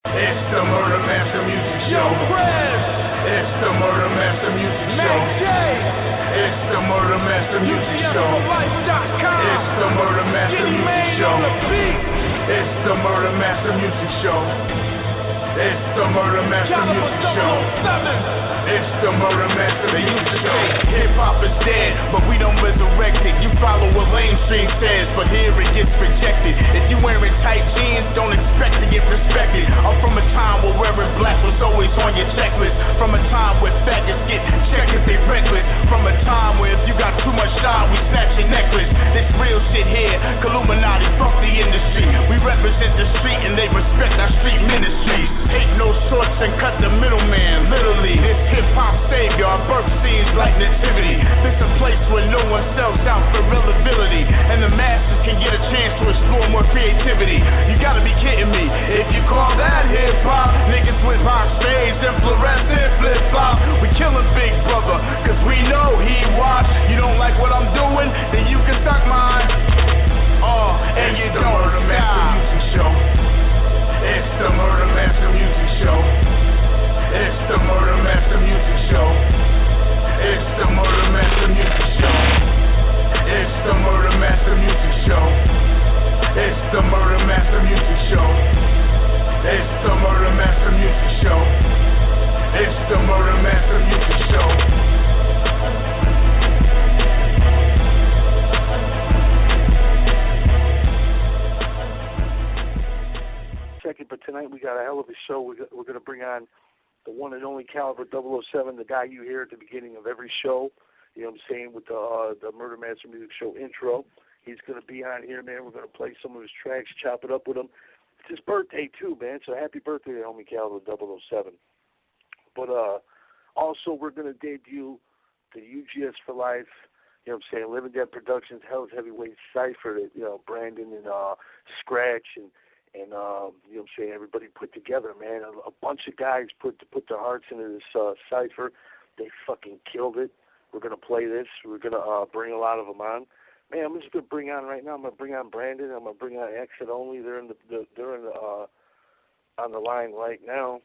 It's the Murder Master Music Show. It's the Murder Master Music Show. It's the Murder Master Music Show. It's the Murder Master Music Show. It's the Murder Master Music Show. It's the Murder Master Music Show. It's the Murder Master Music Show. Hip hop is dead, but we don't resurrect it. You follow what mainstream says, but here it gets rejected. If you wearing tight jeans, don't expect to get respected. I'm from a time where wearing black was always on your checklist. From a time where faggots get checked if they reckless. From a time where if you got too much shine, we snatch your necklace. This real shit here, Illuminati, fuck the industry. We represent the street and they respect our street ministries. Hate no sorts and cut the middleman, literally. This hip-hop savior, our birth scenes like nativity. This a place where no one sells out for relevability, and the masses can get a chance to explore more creativity. You gotta be kidding me. If you call that hip-hop, niggas with box shades and fluorescent flip-flops. We killing Big Brother, cause we know he watch. You don't like what I'm doing, then you can suck mine. And you don't Murder Master Music Show. It's the Murder Master Music Show. It's the Murder Master Music Show. It's the Murder Master Music Show. It's the Murder Master Music Show. It's the Murder Master Music Show. It's the Murder Master Music Show. It's the Murder Master Music Show. Second, but tonight we got a hell of a show. We're going to bring on the one and only Calaber 007, the guy you hear at the beginning of every show. You know what I'm saying, with the Murder Master Music Show intro. He's going to be on here, man. We're going to play some of his tracks, chop it up with him. It's his birthday, too, man, so happy birthday to homie Calaber 007. But also we're going to debut the UGS4LIFE, you know what I'm saying, Living Dead Productions, Hell's Heavyweight Cypher that, you know, Brandon and Scratch and you know what I'm saying, everybody put together, man. A bunch of guys put their hearts into this cypher. They fucking killed it. We're going to play this. We're going to bring a lot of them on. Man, I'm just going to bring on right now. I'm going to bring on Brandon. I'm going to bring on Exit Only. They're on the line right now.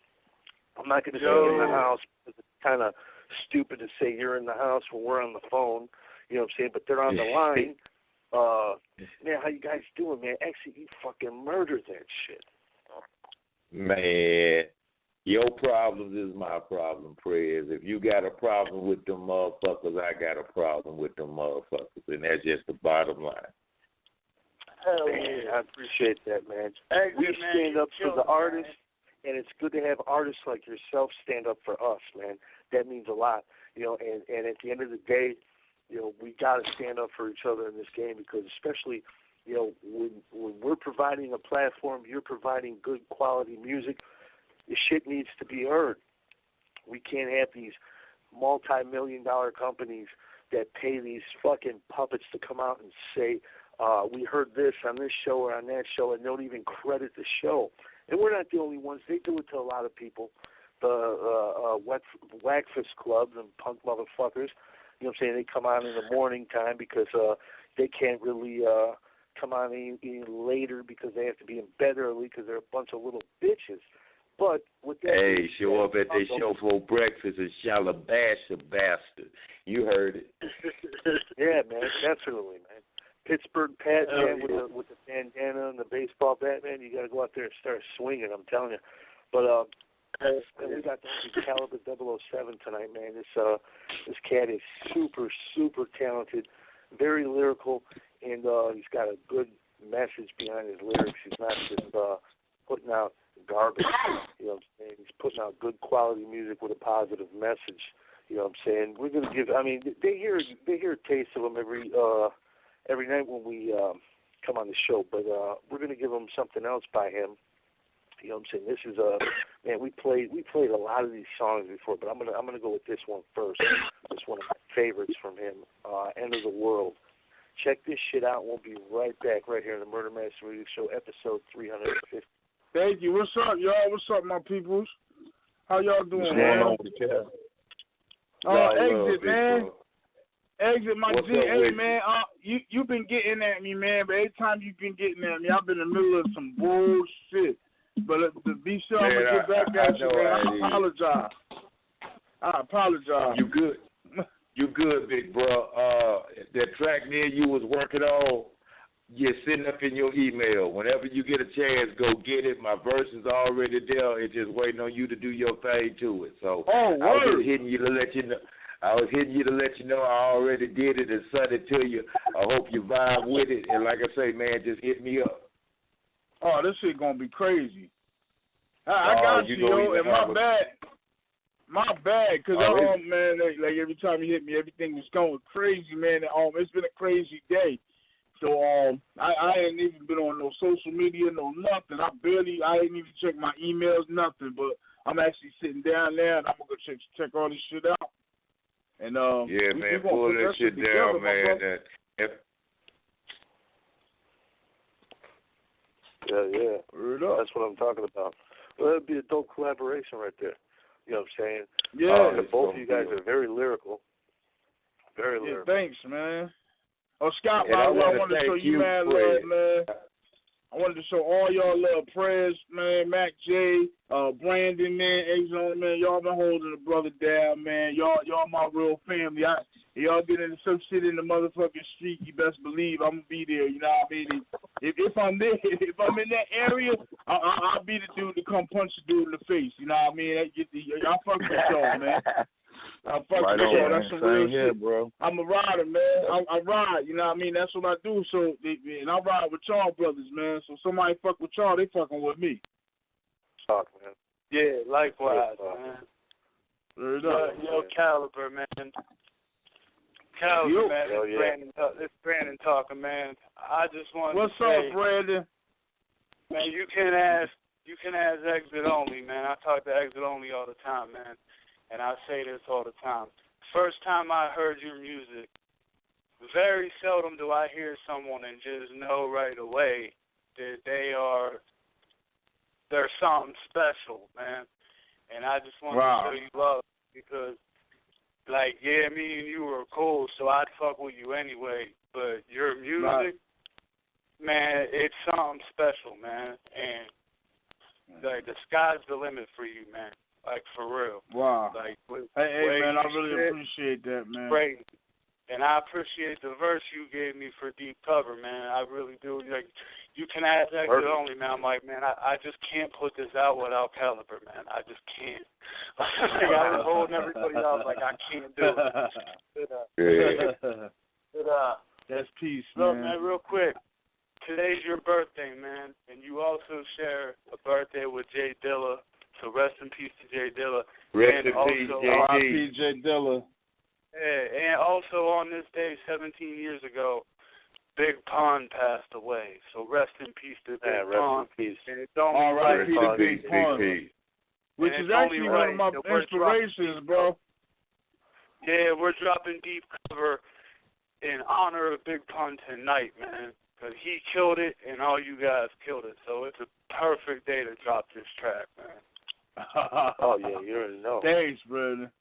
I'm not going to say in the house because it's kind of stupid to say you're in the house when we're on the phone. You know what I'm saying? But they're on the line. Man, how you guys doing, man? Actually, you fucking murdered that shit. Man, your problems is my problem, Prez. If you got a problem with them motherfuckers, I got a problem with them motherfuckers, and that's just the bottom line. Hell yeah, I appreciate that, man. We stand up for the artists, and it's good to have artists like yourself stand up for us, man. That means a lot, you know. And at the end of the day, you know, we got to stand up for each other in this game because especially, you know, when we're providing a platform, you're providing good quality music, the shit needs to be heard. We can't have these multi-million-dollar companies that pay these fucking puppets to come out and say, we heard this on this show or on that show, and don't even credit the show. And we're not the only ones. They do it to a lot of people. The Whackfist clubs and punk motherfuckers, you know what I'm saying, they come on in the morning time because they can't really come on any later because they have to be in bed early because they're a bunch of little bitches. But with that, hey, show up at their show for breakfast and shalabash a bastard. You heard it. Yeah, man, definitely, man. Pittsburgh Pat, man, with the bandana and the baseball bat, man, you got to go out there and start swinging, I'm telling you. But and we got the Calaber 007 tonight, man. This cat is super, super talented, very lyrical, and he's got a good message behind his lyrics. He's not just putting out garbage, you know what I'm saying? He's putting out good quality music with a positive message, you know what I'm saying? We're going to give, I mean, they hear a taste of him every night when we come on the show, but we're going to give them something else by him. You know what I'm saying? This is man, we played a lot of these songs before, but I'm gonna go with this one first. It's one of my favorites from him, End of the World. Check this shit out. We'll be right back right here in the Murder Master Radio Show, episode 350. Thank you. What's up, y'all? What's up, my peoples? How y'all doing? What's going on with the cat? Exit, man. Exit, my What's G. Hey, with man, you've been getting at me, man, but every time you've been getting at me, I've been in the middle of some bullshit. But to be sure I'm gonna get back at you, man. I apologize. You good? You good, big bro? That track near you was working on. You're sitting up in your email. Whenever you get a chance, go get it. My verse is already there. It's just waiting on you to do your thing to it. So I was just hitting you to let you know. I already did it and sent it to you. I hope you vibe with it. And like I say, man, just hit me up. Oh, this shit gonna be crazy. I got you, yo, and my bad, because man, like every time you hit me, everything was going crazy, man. And, it's been a crazy day. So I ain't even been on no social media, no nothing. I ain't even checked my emails, nothing. But I'm actually sitting down there, and I'm gonna go check all this shit out. And yeah, man, pull that shit down, man. Yeah. That's what I'm talking about. Well, it'd be a dope collaboration right there. You know what I'm saying? Yeah. Both of you guys are very lyrical. Very lyrical. Thanks, man. Oh, Scott, by the way, I wanted to show you mad love, man. I wanted to show all y'all love, prayers, man. Mac J, Brandon, man, Exxon, man. Y'all been holding the brother down, man. Y'all my real family. Y'all get into some shit in the motherfucking street, you best believe I'm gonna be there. You know what I mean? If I'm there, if I'm in that area, I'll be the dude to come punch the dude in the face. You know what I mean? Y'all fuck with y'all, man. I fuck with y'all. That's some real shit, bro. I'm a rider, man. I ride. You know what I mean? That's what I do. So, and I ride with y'all brothers, man. So somebody fuck with y'all, they fucking with me. Talk, man. Yeah, likewise, man. Yo, Calaber, man. Calaber, man. It's Brandon talking, man. I just want to say. What's up, Brandon? Man, you can ask Exit Only, man. I talk to Exit Only all the time, man. And I say this all the time. First time I heard your music, very seldom do I hear someone and just know right away that they're something special, man. And I just want to show you love because, like, yeah, me and you were cool, so I'd fuck with you anyway. But your music, man, it's something special, man. And, like, the sky's the limit for you, man. Like, for real. Wow. Like, hey, man, I really appreciate that, man. Great. And I appreciate the verse you gave me for Deep Cover, man. I really do. Like, you can ask Exit Only, man. I'm like, man, I just can't put this out without Calaber, man. I just can't. Like, I was holding everybody else like I can't do it. That's peace, man. Look, man, real quick. Today's your birthday, man. And you also share a birthday with Jay Dilla. So rest in peace to Jay Dilla. Rest in peace, R.I.P. Jay Dilla. Yeah, and also on this day, 17 years ago, Big Pun passed away. So rest in peace to Big Pun. Rest in peace. And it's only R.I.P. to Big Pun. Which is actually one of my inspirations, bro. Yeah, we're dropping Deep Cover in honor of Big Pun tonight, man. Because he killed it and all you guys killed it. So it's a perfect day to drop this track, man. Oh, yeah, you already know. Thanks, brother.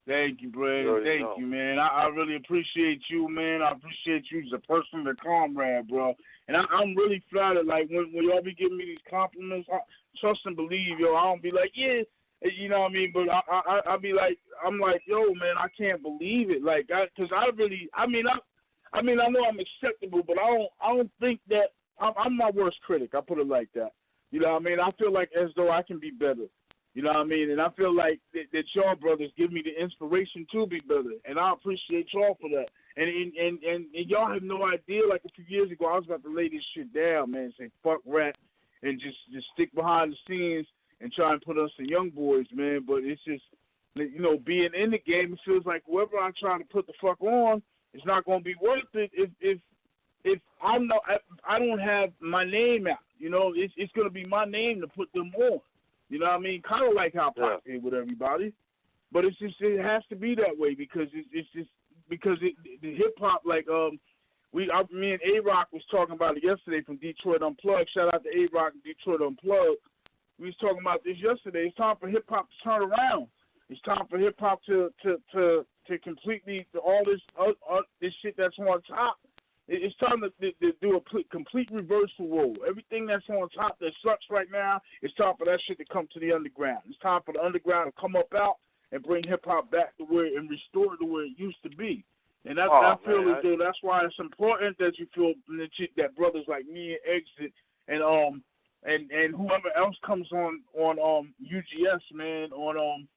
Thank you, brother. Thank you, man. I really appreciate you, man. I appreciate you as a person, a comrade, bro. And I'm really flattered. Like, when y'all be giving me these compliments, I trust and believe, yo. I don't be like, yeah, you know what I mean? But I be like, I'm like, yo, man, I can't believe it. Like, because I know I'm acceptable, but I don't think that I'm my worst critic. I put it like that. You know what I mean? I feel like as though I can be better. You know what I mean? And I feel like that y'all brothers give me the inspiration to be better, and I appreciate y'all for that. And y'all have no idea. Like a few years ago, I was about to lay this shit down, man, say fuck rap, and just stick behind the scenes and try and put us in young boys, man. But it's just, you know, being in the game, it feels like whoever I try to put the fuck on, it's not gonna be worth it if I don't have my name out. You know, it's gonna be my name to put them on. You know what I mean? Kind of like how Pop did with everybody, but it has to be that way because it's just because the hip hop, like me and A-Rock was talking about it yesterday from Detroit Unplugged. Shout out to A-Rock and Detroit Unplugged. We was talking about this yesterday. It's time for hip hop to turn around. It's time for hip hop to completely all this shit that's on top It's time to do a complete reversal role. Everything that's on top that sucks right now, it's time for that shit to come to the underground. It's time for the underground to come up out and bring hip-hop back to where and restore it to where it used to be. And I feel as though that's why it's important that you feel that brothers like me and Exit and whoever else comes on UGS, man, on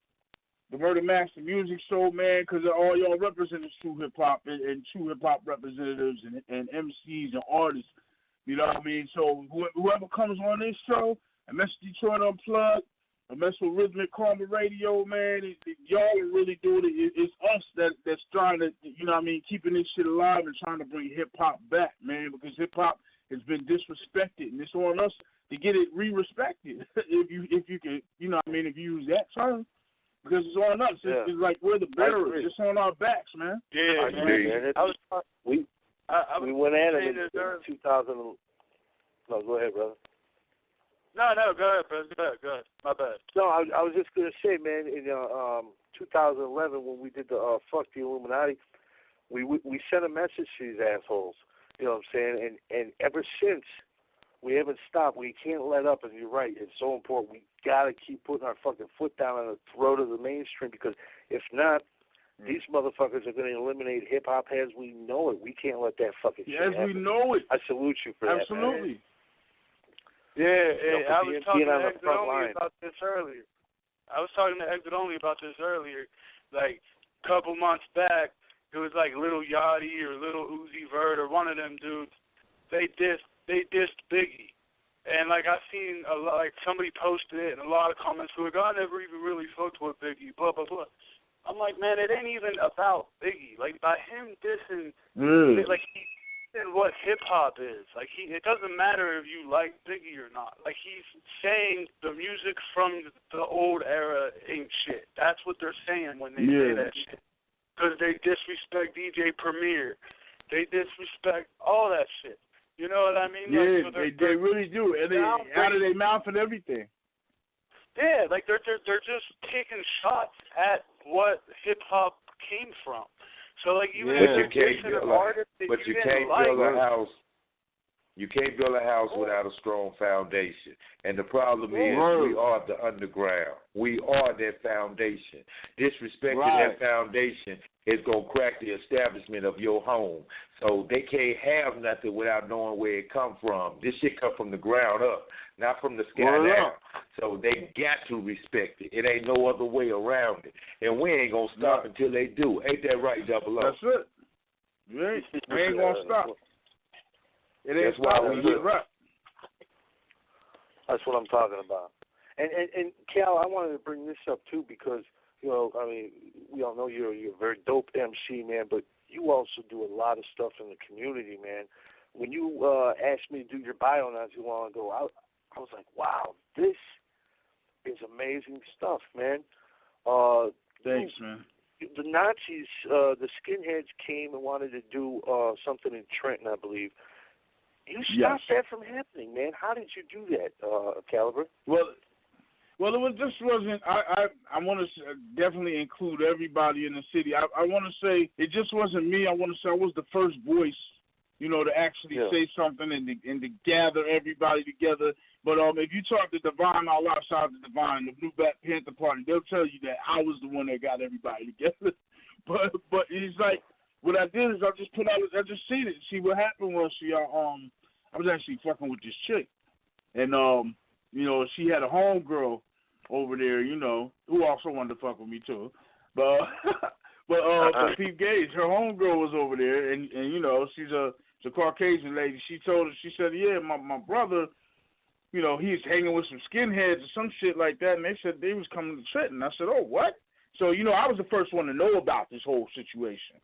the Murder Master Music Show, man, because all y'all represent true hip-hop and true hip-hop representatives and MCs and artists, you know what I mean? So whoever comes on this show, and Mess Detroit Unplugged, and Mess with Rhythmic Karma Radio, man, y'all are really doing it. It's us that's trying to, you know what I mean, keeping this shit alive and trying to bring hip-hop back, man, because hip-hop has been disrespected, and it's on us to get it re-respected, if you can, you know what I mean, if you use that term. Because it's on us. It's like we're the bearers. It's on our backs, man. Yeah, man. We went at it in 2000. No, go ahead, brother. No, go ahead, brother. Go ahead. My bad. No, I was just going to say, man, in 2011 when we did the Fuck the Illuminati, we sent a message to these assholes. You know what I'm saying? And ever since, we haven't stopped. We can't let up, and you're right. It's so important. We got to keep putting our fucking foot down on the throat of the mainstream, because if not, these motherfuckers are going to eliminate hip-hop as we know it. We can't let that fucking shit happen. As we know it. I salute you for that, Absolutely. Yeah, I was talking to Exit Only about this earlier. Like, a couple months back, it was like Lil Yachty or Lil Uzi Vert or one of them dudes. They dissed Biggie. And, like, I seen somebody posted it and a lot of comments were like, I never even really fucked with Biggie, blah, blah, blah. I'm like, man, it ain't even about Biggie. Like, by him dissing, like, he dissing what hip-hop is. Like, it doesn't matter if you like Biggie or not. Like, he's saying the music from the old era ain't shit. That's what they're saying when they say that shit. Because they disrespect DJ Premier. They disrespect all that shit. You know what I mean? Yeah, like, so they really do. And they out of their mouth and everything. Yeah, like they're just taking shots at what hip hop came from. So like even if you're dissing an artist that you can't build a house. You can't build a house without a strong foundation. And the problem is we are the underground. We are that foundation. Disrespecting that foundation is going to crack the establishment of your home. So they can't have nothing without knowing where it come from. This shit come from the ground up, not from the sky down. So they got to respect it. It ain't no other way around it. And we ain't going to stop until they do. Ain't that right, Double O? That's it. We ain't going to stop. It ain't That's why we get right. That's what I'm talking about. And Cal, I wanted to bring this up too because, you know, I mean, we all know you're a very dope MC, man, but you also do a lot of stuff in the community, man. When you asked me to do your bio not too long ago, I was like, wow, this is amazing stuff, man. Thanks, man. The Nazis, the skinheads came and wanted to do something in Trenton, I believe. You stopped that from happening, man. How did you do that, Calaber? Well, it just wasn't. I want to definitely include everybody in the city. I want to say it just wasn't me. I want to say I was the first voice, you know, to actually say something and to gather everybody together. But if you talk to Divine, all outside the Divine, the Blue Black Panther Party, they'll tell you that I was the one that got everybody together. But it's like what I did is I just seen it. See, what happened was I was actually fucking with this chick, and you know, she had a homegirl over there, you know, who also wanted to fuck with me too. But Pete Gage, her homegirl was over there, and you know, she's a Caucasian lady. She said, yeah, my brother, you know, he's hanging with some skinheads or some shit like that, and they said they was coming to Trenton. I said, oh, what? So, you know, I was the first one to know about this whole situation.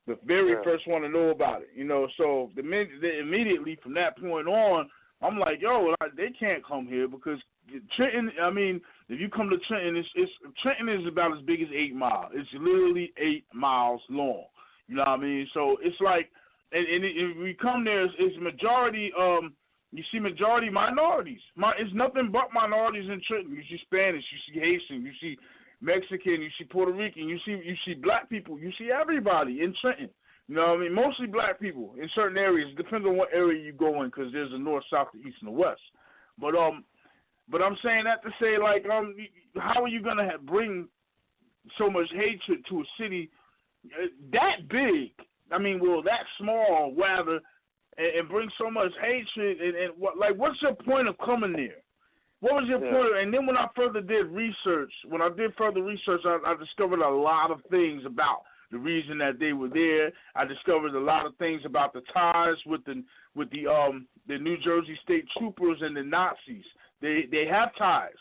The very first one to know about it, you know. So immediately from that point on, I'm like, yo, they can't come here because Trenton. I mean, if you come to Trenton, Trenton is about as big as 8 miles. It's literally 8 miles long. You know what I mean? So it's like, and if we come there, it's majority. You see majority minorities. It's nothing but minorities in Trenton. You see Spanish, you see Haitian, you see Mexican, you see Puerto Rican, you see black people, you see everybody in Trenton. You know what I mean? Mostly black people in certain areas. It depends on what area you go in, because there's a north, south, the east, and the west. But I'm saying that to say, like, how are you gonna bring so much hatred to a city that big? I mean, well, that small, rather, and bring so much hatred. And what's your point of coming there? What was your point? And then when I did research, I discovered a lot of things about the reason that they were there. I discovered a lot of things about the ties with the New Jersey State Troopers and the Nazis. They have ties.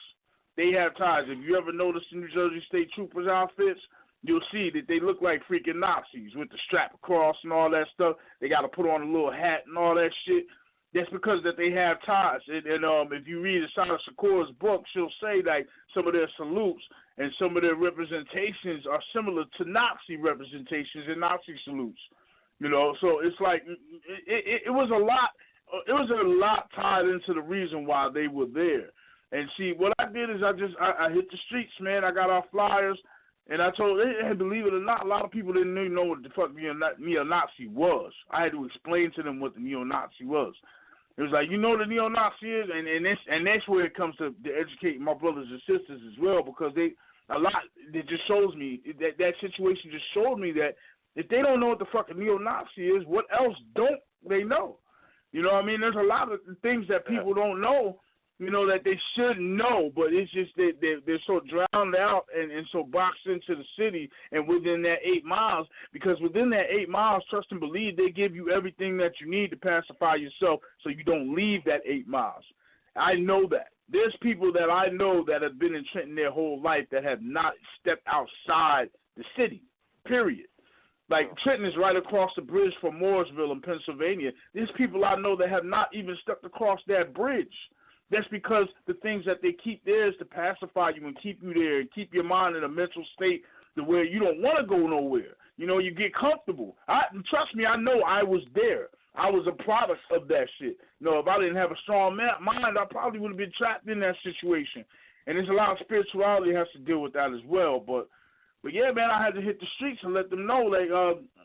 They have ties. If you ever noticed the New Jersey State Troopers outfits, you'll see that they look like freaking Nazis with the strap across and all that stuff. They got to put on a little hat and all that shit. That's because that they have ties. And if you read Asada Shakur's book, she'll say like some of their salutes and some of their representations are similar to Nazi representations and Nazi salutes. You know, so it's like it was a lot. It was a lot tied into the reason why they were there. And see, what I did is I hit the streets, man. I got our flyers, and I told, and believe it or not, a lot of people didn't even know what the fuck neo-Nazi was. I had to explain to them what the neo-Nazi was. It was like, you know what the neo-Nazi is, and that's where it comes to educate my brothers and sisters as well, because it just shows me, that situation just showed me that if they don't know what the fucking neo-Nazi is, what else don't they know? You know what I mean? There's a lot of things that people don't know, you know, that they should know, but it's just they're so drowned out and so boxed into the city and within that 8 miles, because within that 8 miles, trust and believe, they give you everything that you need to pacify yourself so you don't leave that 8 miles. I know that. There's people that I know that have been in Trenton their whole life that have not stepped outside the city, period. Like, Trenton is right across the bridge from Mooresville in Pennsylvania. There's people I know that have not even stepped across that bridge. That's because the things that they keep there is to pacify you and keep you there and keep your mind in a mental state to where you don't want to go nowhere. You know, you get comfortable. Trust me, I know I was there. I was a product of that shit. You know, if I didn't have a strong mind, I probably would have been trapped in that situation. And there's a lot of spirituality that has to deal with that as well. But yeah, man, I had to hit the streets and let them know, like,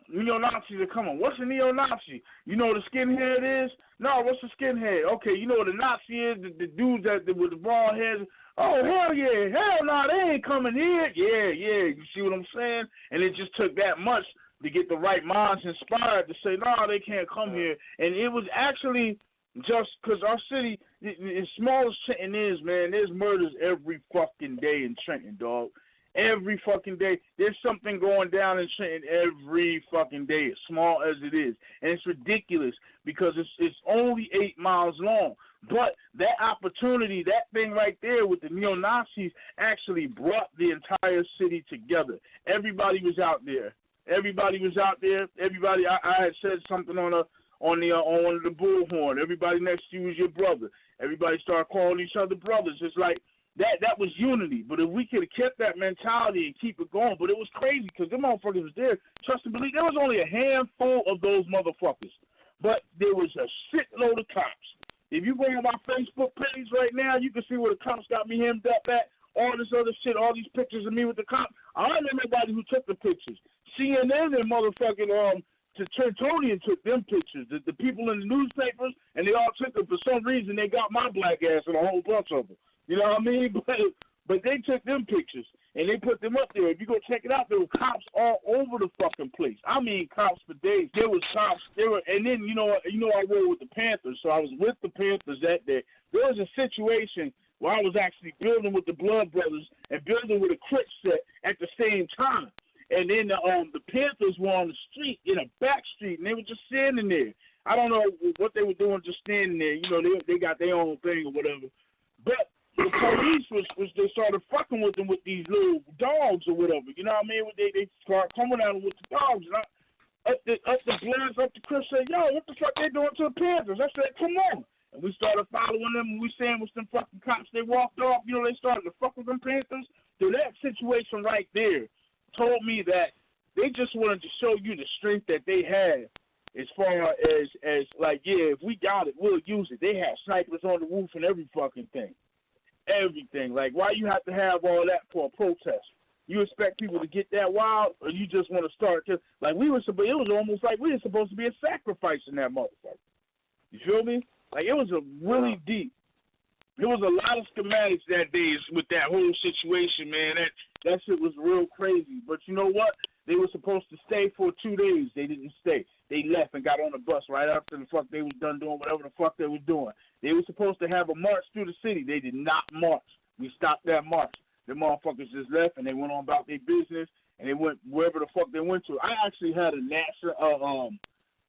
neo-Nazis are coming. What's a neo-Nazi? You know what a skinhead is? No, what's a skinhead? Okay, you know what a Nazi is? The dudes with the bald heads. Oh, hell yeah. Hell no, they ain't coming here. Yeah. You see what I'm saying? And it just took that much to get the right minds inspired to say, no, they can't come here. And it was actually just because our city, as small as Trenton is, man, there's murders every fucking day in Trenton, dog. Every fucking day. There's something going down in Trenton every fucking day, as small as it is. And it's ridiculous because it's only 8 miles long. But that opportunity, that thing right there with the neo-Nazis actually brought the entire city together. Everybody was out there. Everybody, I had said something on one of the bullhorn. Everybody next to you was your brother. Everybody started calling each other brothers. It's like, that was unity. But if we could have kept that mentality and keep it going, but it was crazy because them motherfuckers was there. Trust and believe, there was only a handful of those motherfuckers. But there was a shitload of cops. If you go on my Facebook page right now, you can see where the cops got me hemmed up at, all this other shit, all these pictures of me with the cops. I don't know nobody who took the pictures. CNN and motherfucking Tertullian took them pictures. The people in the newspapers, and they all took them. For some reason, they got my black ass and a whole bunch of them. You know what I mean? But they took them pictures, and they put them up there. If you go check it out, there were cops all over the fucking place. I mean, cops for days. There was cops. And then, you know, I rode with the Panthers, so I was with the Panthers that day. There was a situation where I was actually building with the Blood Brothers and building with a Crip set at the same time. And then the Panthers were on the street, in a back street, and they were just standing there. I don't know what they were doing, just standing there. You know, they got their own thing or whatever. But the police they started fucking with them with these little dogs or whatever. You know what I mean? They started coming at them with the dogs. And up the Bloods, up the Crips said, yo, what the fuck they doing to the Panthers? I said, come on. And we started following them, and we saying with them fucking cops, they walked off. You know, they started to fuck with them Panthers. So that situation right there told me that they just wanted to show you the strength that they had as far as like, yeah, if we got it, we'll use it. They had snipers on the roof and every fucking thing. Everything. Like, why you have to have all that for a protest? You expect people to get that wild, or you just want to start? Cause like it was almost like we were supposed to be a sacrifice in that motherfucker. You feel me? Like it was a really deep. There was a lot of schematics that day with that whole situation, man. That shit was real crazy. But you know what? They were supposed to stay for 2 days. They didn't stay. They left and got on the bus right after the fuck they was done doing whatever the fuck they was doing. They were supposed to have a march through the city. They did not march. We stopped that march. The motherfuckers just left and they went on about their business and they went wherever the fuck they went to. I actually had a national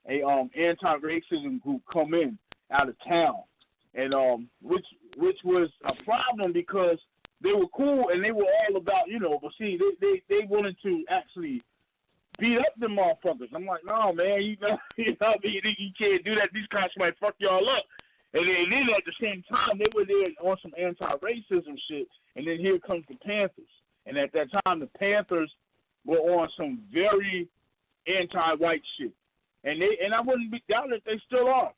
anti-racism group come in out of town, and which was a problem because they were cool and they were all about, you know, but see, they wanted to actually beat up the motherfuckers. I'm like, no, man, you know what I mean? You can't do that. These cops might fuck y'all up. And then at the same time, they were there on some anti-racism shit, and then here comes the Panthers. And at that time, the Panthers were on some very anti-white shit. And I wouldn't be down that they still are.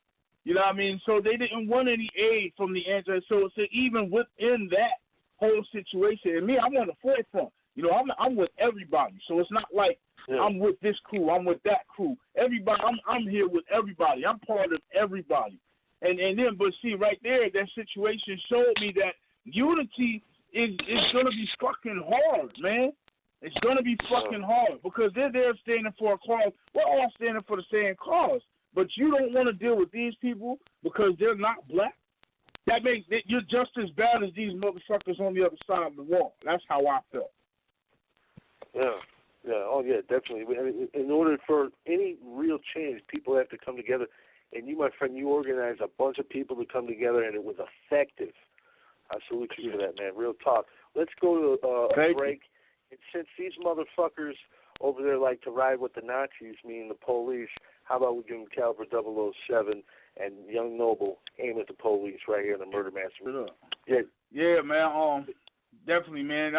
You know what I mean? So they didn't want any aid from the anti. So even within that whole situation, and me, I'm on the forefront. You know, I'm with everybody. So it's not like I'm with this crew, I'm with that crew. Everybody, I'm here with everybody. I'm part of everybody. And then, but see, right there, that situation showed me that unity is going to be fucking hard, man. It's going to be fucking hard because they're there standing for a cause. We're all standing for the same cause. But you don't want to deal with these people because they're not black. That makes you're just as bad as these motherfuckers on the other side of the wall. That's how I felt. Yeah. Oh, yeah, definitely. In order for any real change, people have to come together. And you, my friend, you organized a bunch of people to come together, and it was effective. I salute you for that, man. Real talk. Let's go to a break. And since these motherfuckers over there like to ride with the Nazis, meaning the police, how about we give them Calaber 007 and Young Noble aim at the police right here in the Murder Master? Yeah, man. Definitely, man.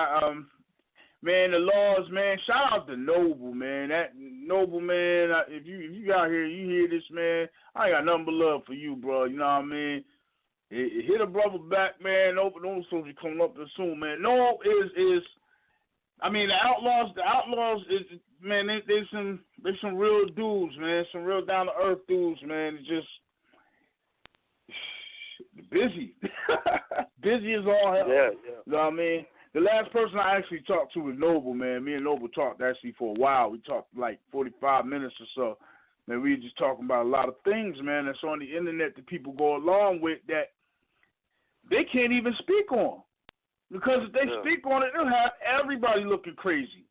Man, the laws, man. Shout out to Noble, man. That Noble, man. If you out here, you hear this, man. I ain't got nothing but love for you, bro. You know what I mean? Hit a brother back, man. Noble don't supposed to be coming up there soon, man. No, is. I mean, the outlaws is, man, they some real dudes, man, some real down to earth dudes, man. It's just busy, busy as all hell. Yeah. You know what I mean? The last person I actually talked to was Noble, man. Me and Noble talked actually for a while. We talked like 45 minutes or so. Man, we were just talking about a lot of things, man, that's on the internet that people go along with that they can't even speak on. Because if they speak on it, they'll have everybody looking crazy.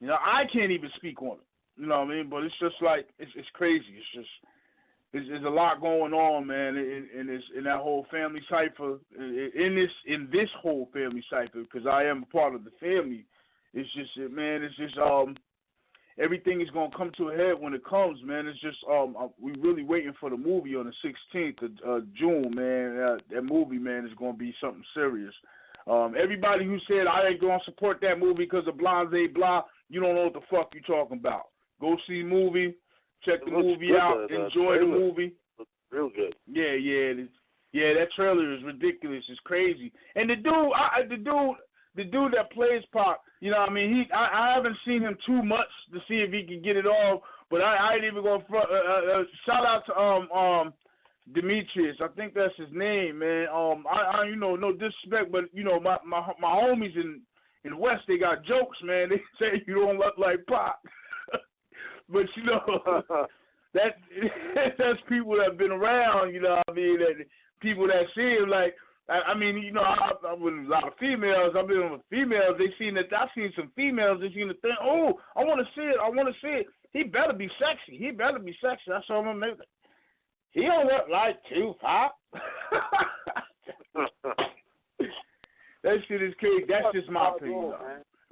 You know, I can't even speak on it. You know what I mean? But it's just like, it's crazy. It's just, there's a lot going on, man, in that whole family cipher, in this whole family cipher, because I am a part of the family. It's just, man, it's just, everything is going to come to a head when it comes, man. It's just, we're really waiting for the movie on the 16th of June, man. That movie, man, is going to be something serious. Everybody who said I ain't going to support that movie because of blase blah, you don't know what the fuck you talking about. Go see the movie, check the movie out, enjoy the movie. Looks real good. Yeah, that trailer is ridiculous. It's crazy. And the dude that plays Pop, you know what I mean? I haven't seen him too much to see if he can get it off, but I ain't even going to shout out to Demetrius, I think that's his name, man. I you know, no disrespect, but you know, my homies in the West, they got jokes, man. They say you don't look like Pop, but you know, that's people that have been around. You know what I mean? That people that see him, like, I mean, you know, I'm with a lot of females. I've been with females. I've seen some females. They seen the thing. Oh, I want to see it. He better be sexy. I saw him make it. He don't look like Tupac. That shit is crazy. That's just my opinion.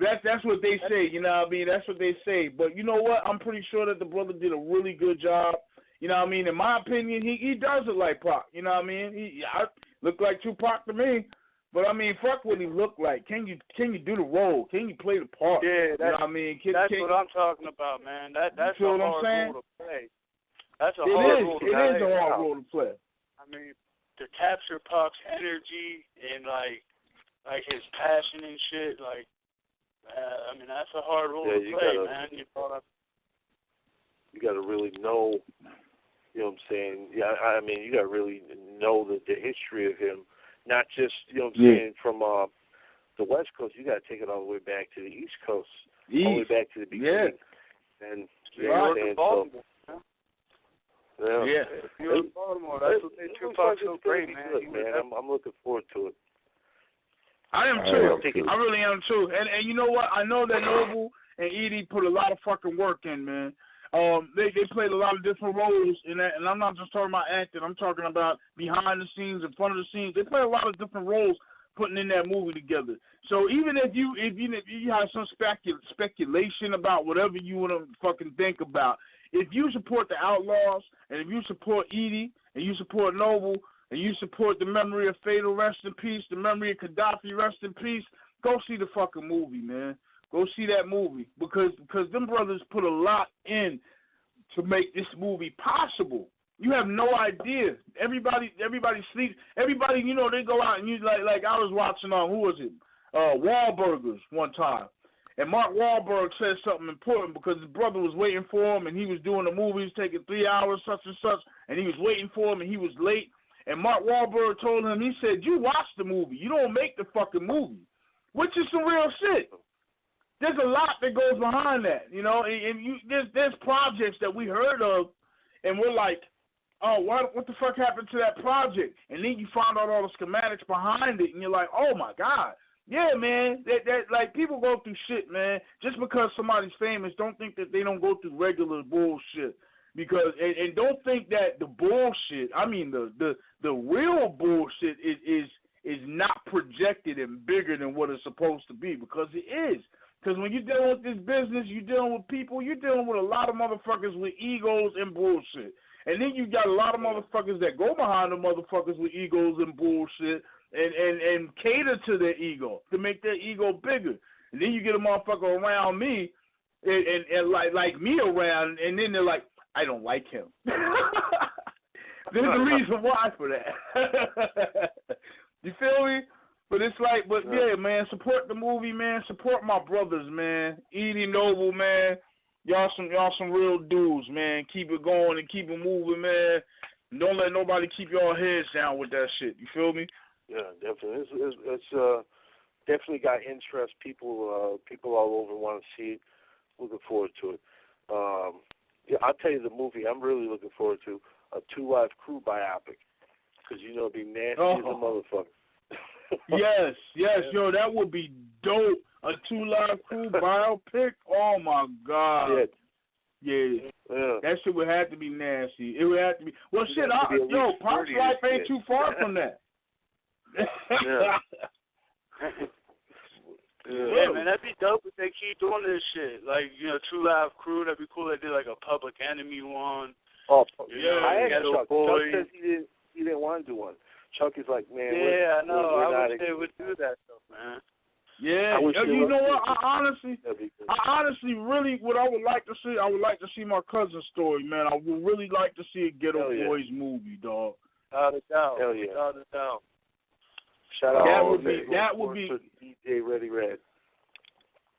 That's what they say, you know what I mean? That's what they say. But you know what? I'm pretty sure that the brother did a really good job. You know what I mean? In my opinion, he does look like Pac. You know what I mean? I look like Tupac to me. But I mean, fuck what he looked like. Can you do the role? Can you play the part? Yeah, you know what I mean? That's what I'm talking about, man. That's you a hard role to play. That's a hard role to play. It is a hard role to play. I mean, to capture Pac's energy and like his passion and shit, like I mean, that's a hard role to play, man. You got to really know, you know what I'm saying? Yeah, I mean, you got to really know the history of him, not just, you know what I'm saying, from the West Coast. You got to take it all the way back to the East Coast, all the way back to the beginning. Yeah. And you know what I'm saying? Yeah. If you're in Baltimore, that's what they Tupac's so great, man. Good, man. I'm looking forward to it. I am too. I really am too. And you know what? I know that Noble and Edie put a lot of fucking work in, man. They played a lot of different roles in that, and I'm not just talking about acting. I'm talking about behind the scenes, in front of the scenes. They play a lot of different roles putting in that movie together. So even if you have some speculation about whatever you want to fucking think about, if you support the Outlaws, and if you support Edie, and you support Noble, and you support the memory of Fatal, rest in peace, the memory of Gaddafi, rest in peace, go see the fucking movie, man. Go see that movie because them brothers put a lot in to make this movie possible. You have no idea. Everybody sleeps. Everybody, you know, they go out and you like I was watching who was it? Wahlburgers one time. And Mark Wahlberg said something important because his brother was waiting for him and he was doing the movie. He was taking 3 hours, such and such, and he was waiting for him and he was late. And Mark Wahlberg told him, he said, you watch the movie. You don't make the fucking movie, which is some real shit. There's a lot that goes behind that, you know, and there's projects that we heard of, and we're like, oh, what the fuck happened to that project? And then you find out all the schematics behind it, and you're like, oh, my God. Yeah, man, that like, people go through shit, man. Just because somebody's famous, don't think that they don't go through regular bullshit. Because, and don't think that the bullshit, I mean, the real bullshit is not projected and bigger than what it's supposed to be, because it is. Because when you're dealing with this business, you're dealing with people, you're dealing with a lot of motherfuckers with egos and bullshit. And then you got a lot of motherfuckers that go behind the motherfuckers with egos and bullshit and cater to their ego, to make their ego bigger. And then you get a motherfucker around me and like me around, and then they're like, I don't like him. There's a reason why for that. You feel me? But it's like, yeah, man, support the movie, man. Support my brothers, man. Edie, Noble, man. Y'all some real dudes, man. Keep it going and keep it moving, man. And don't let nobody keep y'all heads down with that shit. You feel me? Yeah, definitely. It's definitely got interest. People all over want to see it. Looking forward to it. Yeah, I'll tell you the movie I'm really looking forward to, a 2 Live Crew biopic, because you know it'd be nasty as a motherfucker. Yes, yo, that would be dope. A 2 Live Crew biopic. Oh my God. Yeah. That shit would have to be nasty. It would have to be. Well, shit, Pop's life ain't too far from that. Yeah, man, that'd be dope if they keep doing this shit. Like, you know, 2 Live Crew, that'd be cool. They did like a Public Enemy one. Oh, yeah. I asked Chuck. Chuck says he didn't want to do one. Chuck is like, man. Yeah, I know. I wish they would do that stuff, man. Yeah, you know what? I honestly, really, what I would like to see, my cousin's story, man. I would really like to see a Ghetto Boys movie, dog. Without a doubt. Hell yeah. Without a doubt. Shout out. That would be DJ Ready Red.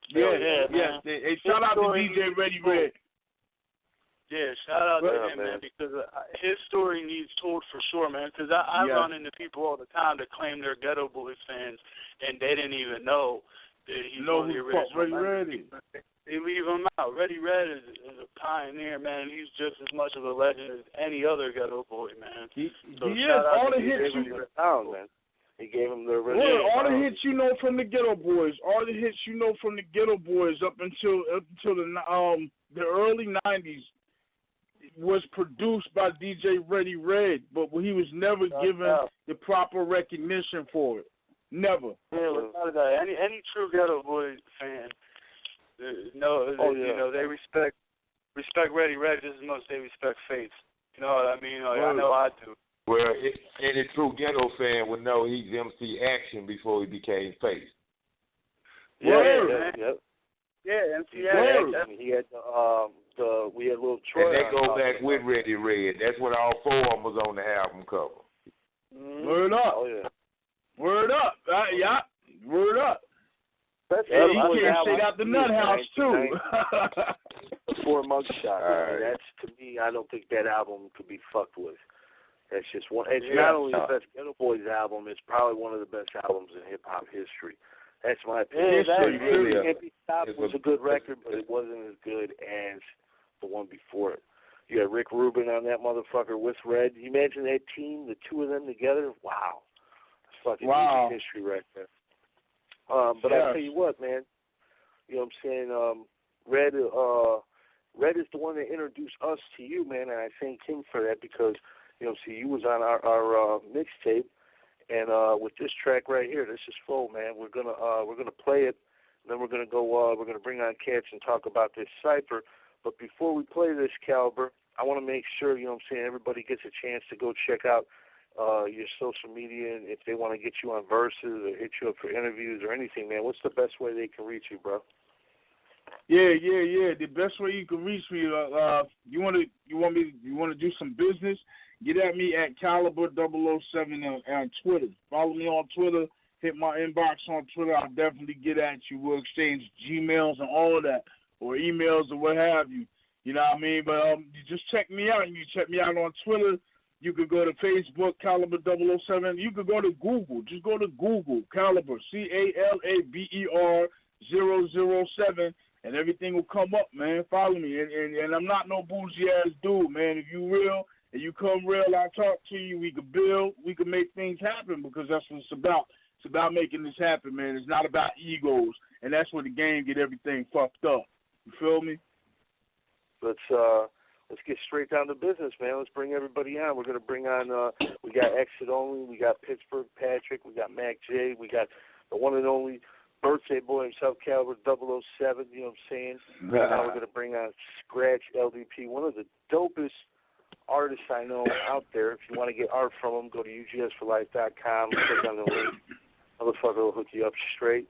Yeah. Hey, shout out to DJ Ready Red. Yeah, shout out to him, man, because his story needs told for sure, man. Because I run into people all the time that claim they're Ghetto Boys fans, and they didn't even know that he's one of the original members. They leave him out. Ready Red is a pioneer, man. He's just as much of a legend as any other Ghetto Boy, man. He is. All the hits man. He gave him the original. All the hits you know from the Ghetto Boys. All the hits you know from the Ghetto Boys up until the early '90s. Was produced by DJ Ready Red, but he was never given the proper recognition for it. Never. Yeah, without a doubt. Any true Ghetto Boy fan, you know, they respect Ready Red just as much as they respect Faith. You know what I mean? I know I do. Well, any true Ghetto fan would know he's MC Action before he became Faith. Yeah, MC Action. He had we had a little Troy. And they go back with Ready Red. That's when all 4 of them was on the album cover. Word up. Oh, yeah. Word up. Yeah. Word up. He came straight out the nut house, too. Before Mugshot. That's, to me, I don't think that album could be fucked with. That's just one. It's not only the best Ghetto Boys album, it's probably one of the best albums in hip-hop history. That's my opinion. Can't Be Stopped was a good record, but it wasn't as good as the one before it. You had Rick Rubin on that motherfucker with Red. You imagine that team, the two of them together? Wow. That's fucking music history right there. But I tell you what, man. You know what I'm saying? Red is the one that introduced us to you, man, and I thank him for that because, you know, see, you was on our mixtape, and with this track right here, this is full, man. We're gonna play it, and then we're gonna go. We're gonna bring on Cats and talk about this cipher. But before we play this, Calaber, I want to make sure, you know what I'm saying, everybody gets a chance to go check out your social media, and if they want to get you on Versus or hit you up for interviews or anything, man, what's the best way they can reach you, bro? Yeah. The best way you can reach me, you want to do some business? Get at me at Calaber007 on Twitter. Follow me on Twitter. Hit my inbox on Twitter. I'll definitely get at you. We'll exchange Gmails and all of that, or emails or what have you. You know what I mean? But you just check me out. You check me out on Twitter. You could go to Facebook, Calaber007. You could go to Google. Just go to Google, Calaber, Calaber 007, and everything will come up, man. Follow me. And I'm not no bougie-ass dude, man. If you real and you come real, I'll talk to you. We could build. We could make things happen because that's what it's about. It's about making this happen, man. It's not about egos, and that's where the game get everything fucked up. You feel me? Let's get straight down to business, man. Let's bring everybody on. We're going to bring on, we got Exit Only, we got Pittsburgh Patrick, we got Mac J, we got the one and only birthday boy himself, Calaber 007, you know what I'm saying? Now we're going to bring on Scratch LDP, one of the dopest artists I know out there. If you want to get art from him, go to UGS4LIFE.com, click on the link. Motherfucker will hook you up straight.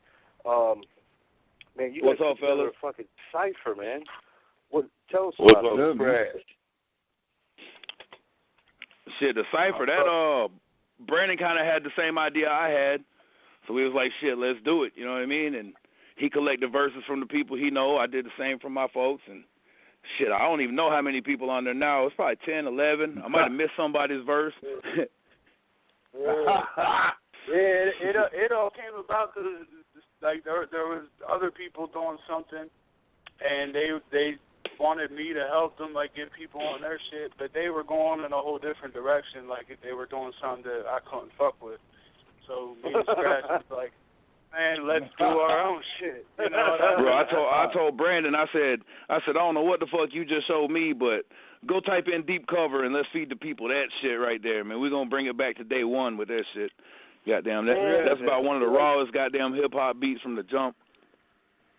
Man, you what's guys up, fellas? A fucking cipher, man. Tell us what's about up, Scratch? Shit, the cipher, that Brandon kind of had the same idea I had, so we was like, shit, let's do it, you know what I mean? And he collected verses from the people he know. I did the same from my folks, and shit, I don't even know how many people on there now. It's probably 10, 11. I might have missed somebody's verse. It all came about because like there was other people doing something, and they wanted me to help them, like get people on their shit, but they were going in a whole different direction. Like they were doing something that I couldn't fuck with. So me and Scratch was like, man, let's do our own shit. You know what I mean? Bro, I told Brandon, I said, I don't know what the fuck you just showed me, but go type in Deep Cover and let's feed the people that shit right there, man. We're gonna bring it back to day one with that shit. Goddamn, that's about one of the rawest goddamn hip hop beats from the jump.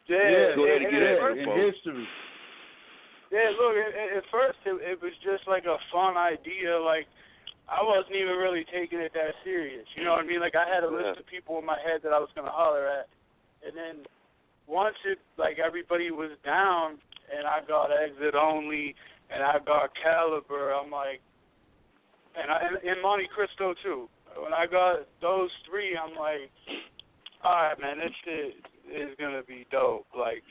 Yeah, go ahead and get at in history. Yeah, look, at first it was just like a fun idea. Like, I wasn't even really taking it that serious. You know what I mean? Like, I had a list of people in my head that I was going to holler at. And then once everybody was down and I got Exit Only and I got Calaber, I'm like, and Monte Cristo too. When I got those three, I'm like, all right, man, this shit is going to be dope. Like,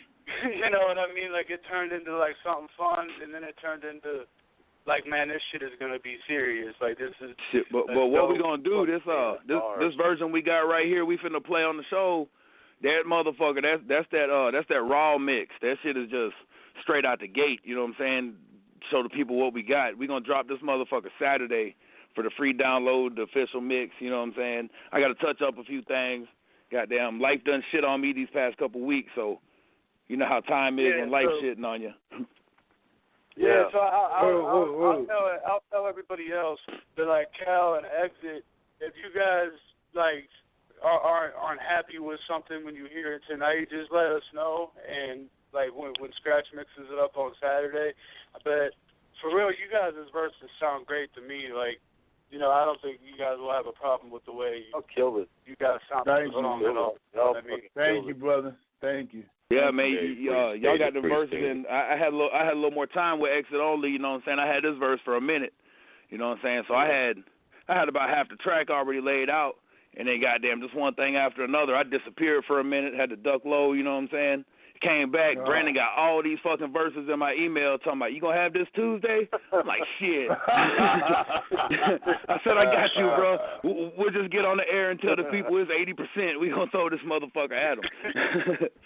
you know what I mean? Like, it turned into, like, something fun, and then it turned into, like, man, this shit is going to be serious. Like, this is... Shit, but what we going to do, this version we got right here, we finna play on the show, that motherfucker, that's that raw mix. That shit is just straight out the gate, you know what I'm saying? Show the people what we got. We going to drop this motherfucker Saturday for the free download, the official mix, you know what I'm saying? I got to touch up a few things. Goddamn, life done shit on me these past couple weeks, so... You know how time is when life shitting on you. Yeah, so I'll tell everybody else that, like, Cal and Exit, if you guys, like, aren't happy with something when you hear it tonight, just let us know. And, like, when Scratch mixes it up on Saturday, but for real, you guys' verses sound great to me. Like, you know, I don't think you guys will have a problem with the way you guys sound. Thank you. Thank you, brother. Thank you. Yeah, man, y'all got the verses, and I had a little more time with Exit Only, you know what I'm saying? I had this verse for a minute, you know what I'm saying? So I had about half the track already laid out, And then goddamn, just one thing after another. I disappeared for a minute, had to duck low, you know what I'm saying? Came back, Brandon got all these fucking verses in my email talking about, you gonna have this Tuesday? I'm like, shit. I said, I got you, bro. We'll just get on the air and tell the people it's 80%. We gonna throw this motherfucker at them.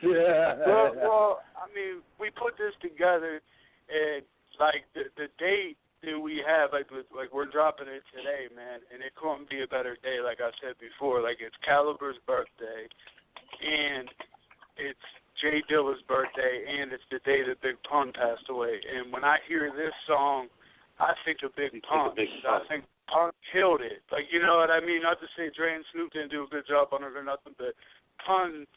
Well, I mean, we put this together, and like the date that we have, like we're dropping it today, man, and it couldn't be a better day. Like I said before, like it's Calaber's birthday, and it's Jay Dilla's birthday, and it's the day that Big Pun passed away. And when I hear this song, I think of Big Pun. I think Pun killed it. Like, you know what I mean? Not to say Dre and Snoop didn't do a good job on it or nothing, but Pun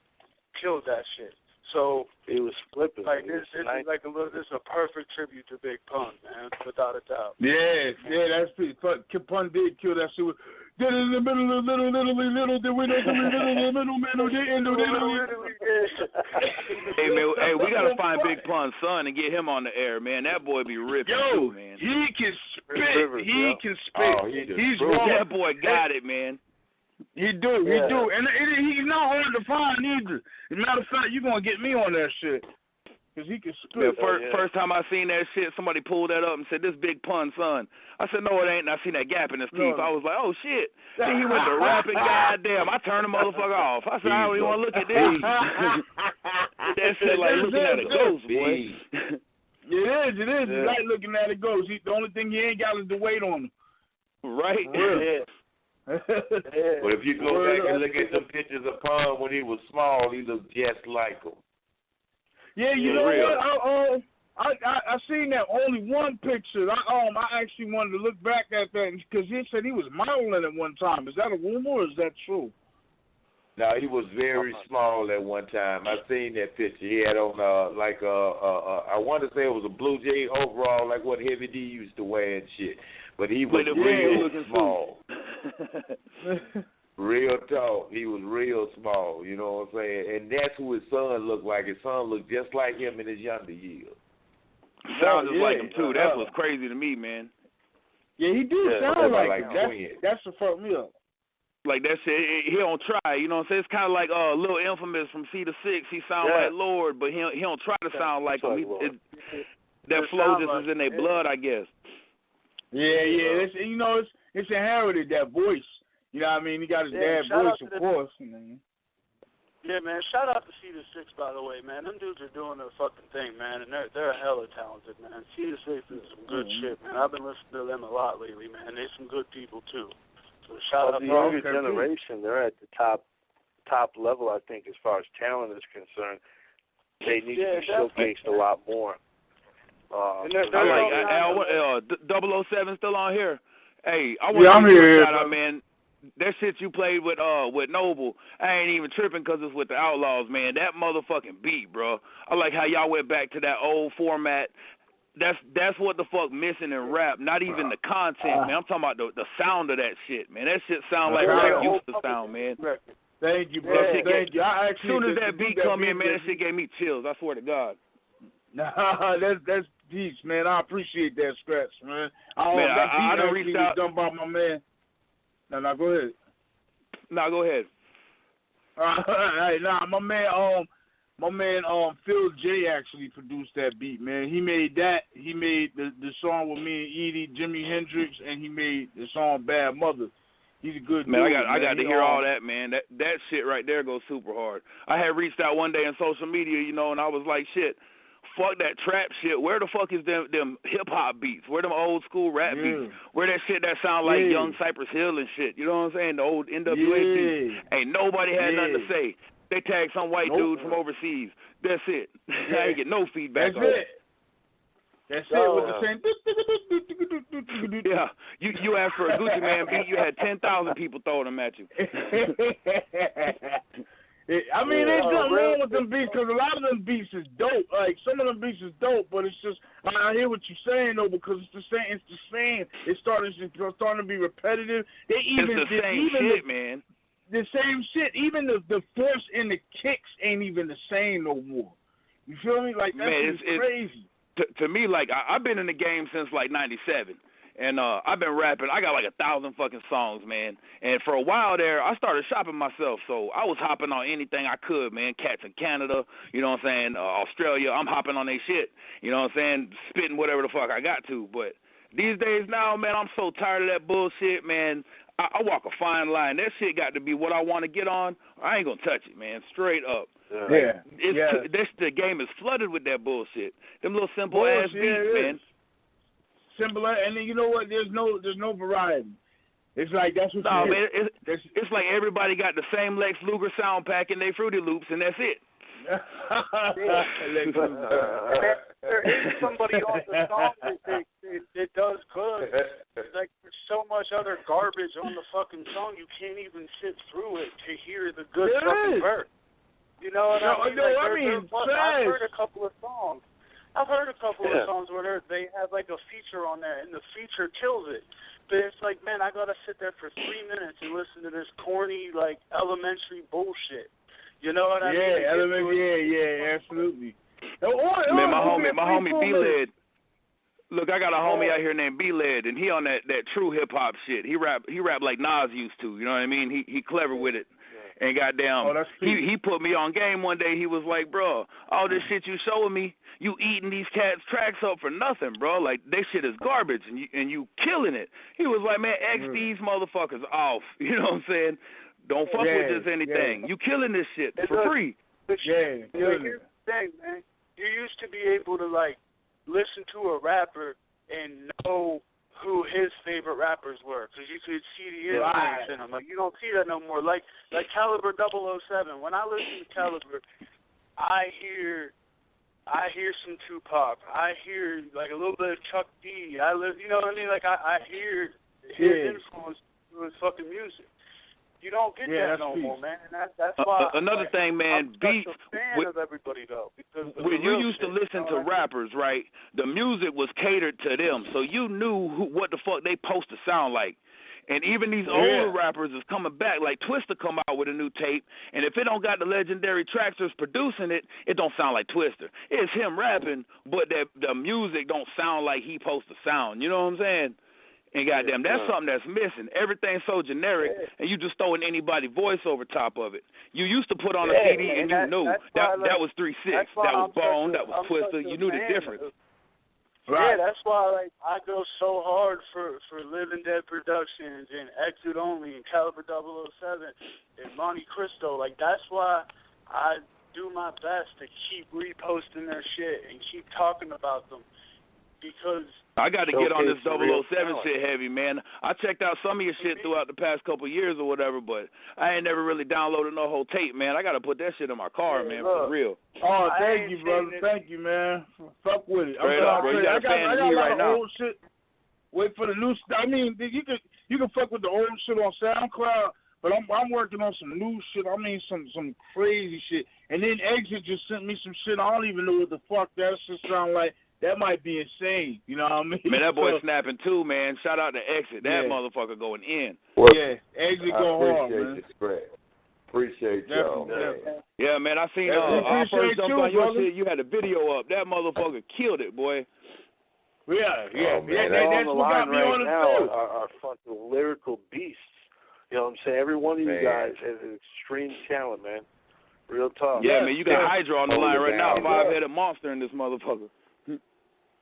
killed that shit. So it was flipping. Like this is like a perfect tribute to Big Pun, man, without a doubt. Yeah, that's pretty. Pun did kill that shit. Did in the middle of little, did we know the middle man who didn't do that? Hey man, we gotta find Big Pun's son and get him on the air, man. That boy be ripping too, man. He can spit. He can spit. Oh, He's raw. That boy got it, man. He do, and he's not hard to find either. As a matter of fact, you're gonna get me on that shit, cause he can spit. First time I seen that shit, somebody pulled that up and said, "This Big Pun son." I said, "No, it ain't." And I seen that gap in his teeth. I was like, "Oh shit!" Then he went to rapping. Goddamn! I turned the motherfucker off. I said, "I don't even want to look at this." That shit like looking at a ghost, boy. It is. It's like looking at a ghost. The only thing he ain't got is the weight on him. Right. But if you go back and look at some pictures of Pun when he was small, he looked just like him. Yeah, you know what? I seen that only one picture. I actually wanted to look back at that because he said he was modeling at one time. Is that a rumor or is that true? No, he was very small at one time. I seen that picture. He had on I want to say it was a Blue Jay overall, like what Heavy D used to wear and shit. But he was real small. Real tall. He was real small, you know what I'm saying? And that's who his son looked like. His son looked just like him in his younger years. Sounds just like him, too. That was crazy to me, man. Yeah, he did sound like him. That's what fucked me up. Like that shit, he don't try, you know what I'm saying? It's kind of like Lil Infamous from C to 6. He sound like Lord, but he don't try to sound like him. That flow just is in their blood, I guess. Yeah. It's inherited, that voice. You know what I mean? He got his dad's voice, of course. Yeah, man. Shout out to C to 6, by the way, man. Them dudes are doing their fucking thing, man, and they're hella talented, man. C to 6 is some good shit, man. I've been listening to them a lot lately, man. They're some good people too. So shout out to the younger generation. They're at the top level, I think, as far as talent is concerned. They need to be showcased a lot more. 007 still on here. Hey, I want to give you a shout out, man. That shit you played with Noble, I ain't even tripping because it's with the Outlaws, man. That motherfucking beat, bro. I like how y'all went back to that old format. That's what the fuck missing in rap. Not even the content, man. I'm talking about the sound of that shit, man. That shit sound like rap used to sound, man. Thank you, bro. Thank you. As soon as that beat come in, man, that shit gave me chills. I swear to God. Nah, that's peace, man. I appreciate that, Scratch, man. I done reached out. Done by my man. No, go ahead. No, go ahead. My man, Phil J actually produced that beat, man. He made that. He made the song with me and Edie, Jimi Hendrix, and he made the song Bad Mother. He's a good dude. I got to hear all that, man. That shit right there goes super hard. I had reached out one day on social media, and I was like, shit, fuck that trap shit. Where the fuck is them hip-hop beats? Where them old school rap beats? Where that shit that sound like Young Cypress Hill and shit? You know what I'm saying? The old NWA beats. Ain't nobody had nothing to say. They tagged some white dude from overseas. That's it. I ain't get no feedback on it. That's it. With the same. Yeah, you asked for a Gucci Man beat, you had 10,000 people throwing them at you. I mean, there's nothing wrong with them beats because a lot of them beats is dope. Like some of them beats is dope, but it's just I hear what you're saying though because it's the same. It's starting to be repetitive. It's the same shit, man. The same shit. Even the force and the kicks ain't even the same no more. You feel me? Like that's crazy. To me, like I've been in the game since like '97, And I've been rapping. I got like 1,000 fucking songs, man. And for a while there, I started shopping myself. So I was hopping on anything I could, man. Cats in Canada, you know what I'm saying, Australia. I'm hopping on their shit, you know what I'm saying, spitting whatever the fuck I got to. But these days now, man, I'm so tired of that bullshit, man. I walk a fine line. That shit got to be what I want to get on. I ain't going to touch it, man, straight up. Yeah. The game is flooded with that bullshit. Them little simple-ass beats, man. Simple, and then you know what? There's no variety. It's like that's what. No, man. It's like everybody got the same Lex Luger sound pack in their Fruity Loops, and that's it. There is somebody on the song that does good. Like there's so much other garbage on the fucking song, you can't even sit through it to hear the good fucking verse. You know what I mean? I've heard a couple of songs. I've heard a couple of songs where they have like a feature on there, and the feature kills it. But it's like, man, I gotta sit there for 3 minutes and listen to this corny, like elementary bullshit. You know what I mean? Yeah, absolutely. Man, my homie B-Led. Look, I got a homie out here named B-Led, and he on that true hip hop shit. He rap like Nas used to. You know what I mean? He clever with it. And goddamn, he put me on game one day. He was like, bro, all this shit you showing me, you eating these cats' tracks up for nothing, bro. Like, that shit is garbage, and you killing it. He was like, man, X these motherfuckers off. You know what I'm saying? Don't fuck with just anything. You killing this shit for free. Here's the thing, man. You used to be able to, like, listen to a rapper and know who his favorite rappers were, because you could see the influence in them. Like, you don't see that no more. Like Calaber 007. When I listen to Calaber, I hear some Tupac. I hear like a little bit of Chuck D. You know what I mean? Like I hear his influence through his fucking music. You don't get that no more, man. And that's why. Another thing, man, beats. I'm such a fan of everybody though. When you used to listen to rappers, right? The music was catered to them, so you knew what the fuck they supposed to sound like. And even these older rappers is coming back. Like Twista come out with a new tape, and if it don't got the legendary Traxxers producing it, it don't sound like Twista. It's him rapping, but the music don't sound like he supposed to sound. You know what I'm saying? And goddamn, that's something that's missing. Everything's so generic, and you just throwing anybody's voice over top of it. You used to put on a CD, and you knew that was 3-6, that was Bone, that was Twista. You knew the difference. Right. Yeah, that's why I go so hard for Living Dead Productions and Exit Only and Calaber 007 and Monte Cristo. Like, that's why I do my best to keep reposting their shit and keep talking about them, because I got to get on this 007 shit heavy, man. I checked out some of your shit throughout the past couple of years or whatever, but I ain't never really downloaded no whole tape, man. I got to put that shit in my car, man, for real. Oh, thank you, brother. Thank you, man. Fuck with it. Straight up, bro. You got a fan of me right now. Old shit. Wait for the new stuff. I mean, you can fuck with the old shit on SoundCloud, but I'm working on some new shit. I mean, some crazy shit. And then Exit just sent me some shit. I don't even know what the fuck that shit sound like. That might be insane, you know what I mean? Man, that boy snapping too, man. Shout out to Exit. That motherfucker going in. Well, Exit go hard, man. Appreciate y'all, man. Yeah, man, I seen I first jumped on your shit. You had a video up. That motherfucker killed it, boy. Yeah. That's what got me on now are fucking lyrical beasts. You know what I'm saying? Every one of you guys has an extreme talent, man. Real talk. Yeah, man, you got Hydra on the line right now. 5-headed monster in this motherfucker.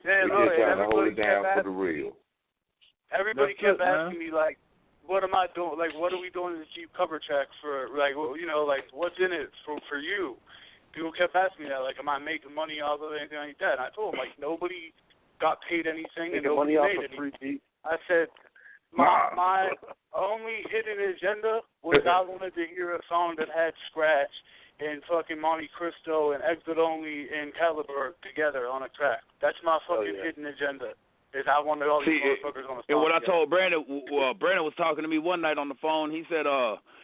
Yeah, we just trying to hold it down for the real. Everybody kept asking me, like, what am I doing? Like, what are we doing to keep cover tracks for, like, you know, like, what's in it for you? People kept asking me that, like, am I making money off of anything like that? And I told them, like, nobody got paid anything and nobody made anything. I said, my only hidden agenda was I wanted to hear a song that had scratch and fucking Monte Cristo and Exit Only and Calaber together on a track. That's my fucking hidden agenda. Is I wanted all these motherfuckers on a song. And what I told Brandon, Brandon was talking to me one night on the phone. He said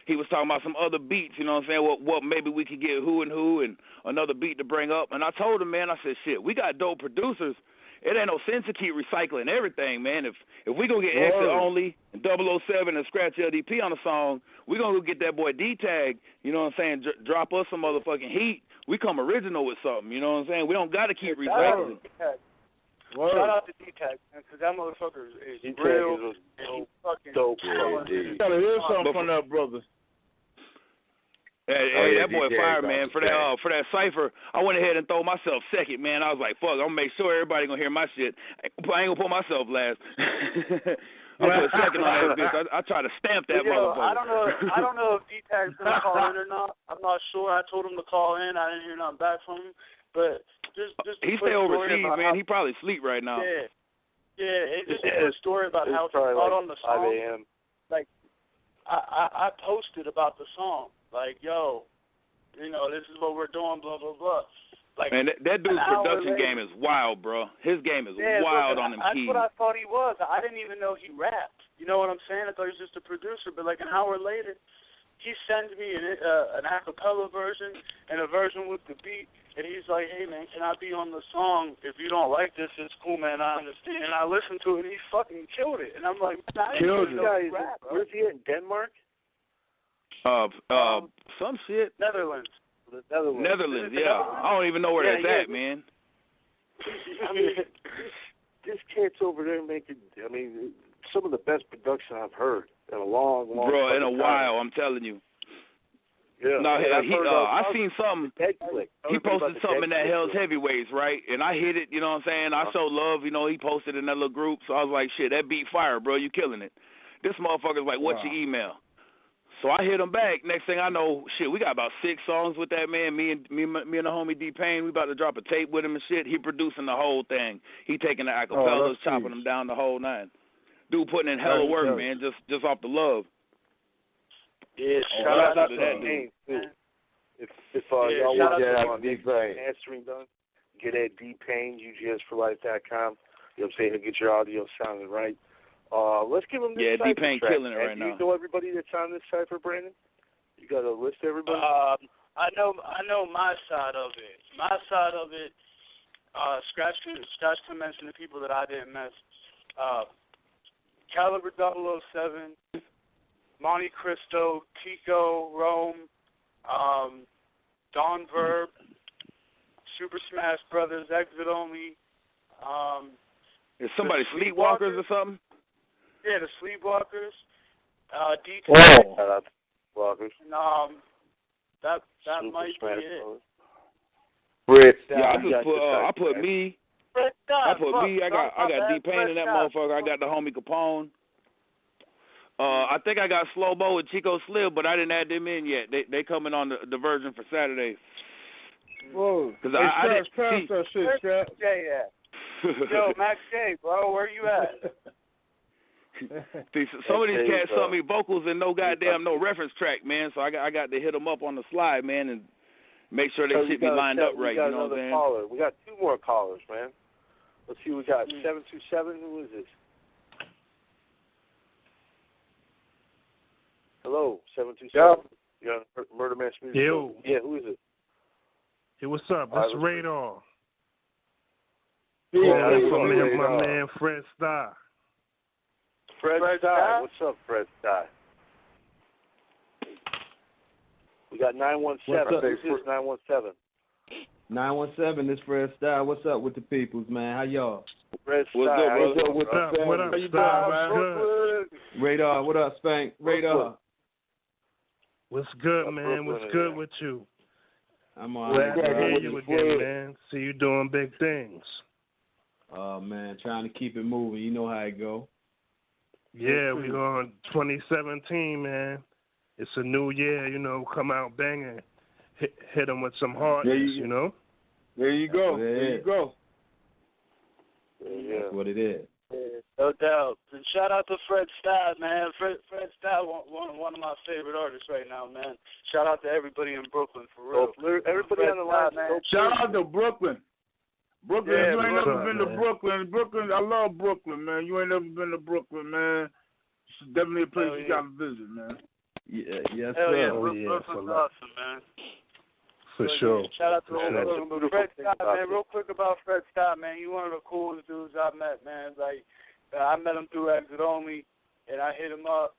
he was talking about some other beats, you know what I'm saying? What maybe we could get who and another beat to bring up. And I told him, man, I said, shit, we got dope producers. It ain't no sense to keep recycling everything, man. If we gonna get Exit Only and 007 and Scratch LDP on a song, we gonna go get that boy D-Tag, you know what I'm saying, drop us some motherfucking heat. We come original with something, you know what I'm saying? We don't gotta keep recycling. Shout out to D-Tech, man, because that motherfucker is real and fucking dope. You gotta hear something from that brother. Hey, that boy fire, man. For that cipher, I went ahead and throw myself second, man. I was like, fuck, I'm gonna make sure everybody gonna hear my shit. I ain't gonna put myself last. I put second on that bitch. I try to stamp that motherfucker. I don't know if D-Tag's gonna call in or not. I'm not sure. I told him to call in. I didn't hear nothing back from him. But just he stay overseas, man. He probably sleep right now. Yeah. It's just a quick story about how he got on the song. 5 a.m. Like, I posted about the song. Like, yo, this is what we're doing, blah, blah, blah. Like, man, that dude's production game is wild, bro. His game is wild on them keys. That's what I thought he was. I didn't even know he rapped. You know what I'm saying? I thought he was just a producer. But, like, an hour later, he sends me an a cappella version and a version with the beat. And he's like, hey, man, can I be on the song? If you don't like this, it's cool, man. I understand. And I listened to it, and he fucking killed it. And I'm like, I didn't even know he rapped. Where's he at? In Denmark? Some shit. Netherlands. Netherlands, yeah. I don't even know where that's at, man. I mean, this kid's over there making, some of the best production I've heard in a long time. Bro, in a while, I'm telling you. Yeah. No, I seen something. He posted something in that Hell's Heavyweights, right? And I hit it, you know what I'm saying? I showed love, he posted in that little group. So I was like, shit, that beat fire, bro. You killing it. This motherfucker's like, what's your email? So I hit him back. Next thing I know, shit, we got about 6 songs with that man. Me and the homie D-Pain, we about to drop a tape with him and shit. He producing the whole thing. He taking the acapellas, chopping them down the whole 9. Dude putting in hella work, man, just off the love. Yeah, shout out to that dude. If y'all want to get mastering done, get at D-Pain, UGS4LIFE.com. You know what I'm saying? To get your audio sounding right. Let's give him this cipher D-Pain track, killing it right now. now. Do you know everybody that's on this cipher, Brandon? You got a list of everybody? I know my side of it. My side of it, Scratch can mention the people that I didn't miss. Calaber 007, Monte Cristo, Tico, Rome, Don Verb, Super Smash Brothers, Exit Only. Is somebody Sleepwalkers or something? Yeah, the Sleepwalkers. Shout out to Sleepwalkers. And, that might be it. Fred Yeah, I put me. I got D-Pain in that motherfucker. I got the homie Capone. I think I got Slow Mo and Chico Slim, but I didn't add them in yet. They coming on the version for Saturday. Whoa. Because I didn't see. That shit, Scrap. Yo, Max J, bro, where you at? Some of these cats sent me vocals and no reference track, man. So I got to hit them up on the slide, man, and make sure they shit be lined up right. You know what I'm saying? Caller. We got 2 more callers, man. Let's see. We got 727. Who is this? Hello, 727. Yo. You got Murder Mass Music. Yo. Yeah, who is it? Hey, what's up? This is Radar. Yeah, my man Fred Starr. Fred Starr. What's up, Fred Starr? We got 917. This is 917. 917, this Fred Starr. What's up with the peoples, man? How y'all? Fred Starr. What's up with the family? What up, Starr? Radar, what up, Spank? Radar. What's good, man? What's good with you? I'm all Glad right. to hear you again, man. See you doing big things. Oh, man, trying to keep it moving. You know how it go. Yeah, we on 2017, man. It's a new year, come out banging. Hit them with some hardness, There you go. There you go. That's what it is. No doubt. And shout out to Fred Starr, man. Fred Starr, one of my favorite artists right now, man. Shout out to everybody in Brooklyn, for real. Everybody on the line, man. Shout out to Brooklyn. Brooklyn, you ain't never been to Brooklyn. I love Brooklyn, man. You ain't never been to Brooklyn, man. It's definitely a place you got to visit, man. Yeah, yes, Hell sir. yeah, Brooklyn's awesome, man. For sure. Shout out to Fred Starr, man. Real quick about Fred Starr, man. He's one of the coolest dudes I've met, man. Like, I met him through Exit Only, and I hit him up,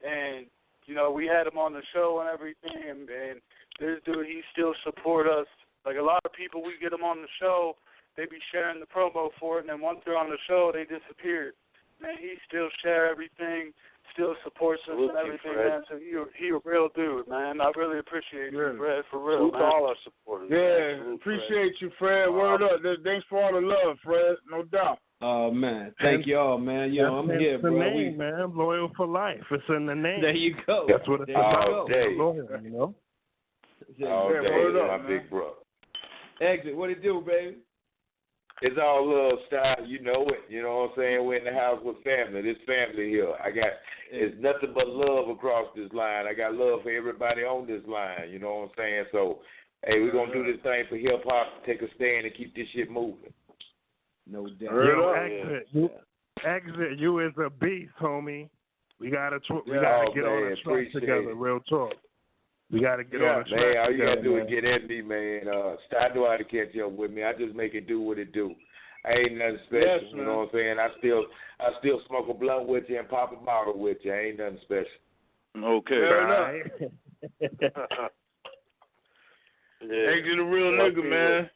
and, we had him on the show and everything, and this dude, he still support us. Like, a lot of people, we get him on the show, they be sharing the promo for it, and then once they're on the show, they disappeared. Man, he still share everything, still supports us and everything, man. So he a real dude, man. I really appreciate you, Fred, for real, man. all our supporters. Yeah, appreciate you, Fred. Word up. Thanks for all the love, Fred. No doubt. Oh, man. Thank y'all, man. Yo, I'm here, bro. That's the name, man. Loyal for life. It's in the name. There you go. That's what it's about. Loyal, you know? All day, word up, my man. big bro. Exit. What it do, baby? It's all love style, you know it. You know what I'm saying? We're in the house with family. This family here. It's nothing but love across this line. I got love for everybody on this line. You know what I'm saying? So, hey, we're going to do this thing for hip-hop, take a stand, and keep this shit moving. No doubt. Yo, Exit, you is a beast, homie. We gotta get on the track together, real talk. We gotta get on the track together. Man, all you gotta do is get at me, man. I know how to catch up with me. I just make it do what it do. I ain't nothing special, you know what I'm saying? I still smoke a blunt with you and pop a bottle with you. I ain't nothing special. Okay. Right. Exit a real nigga, man.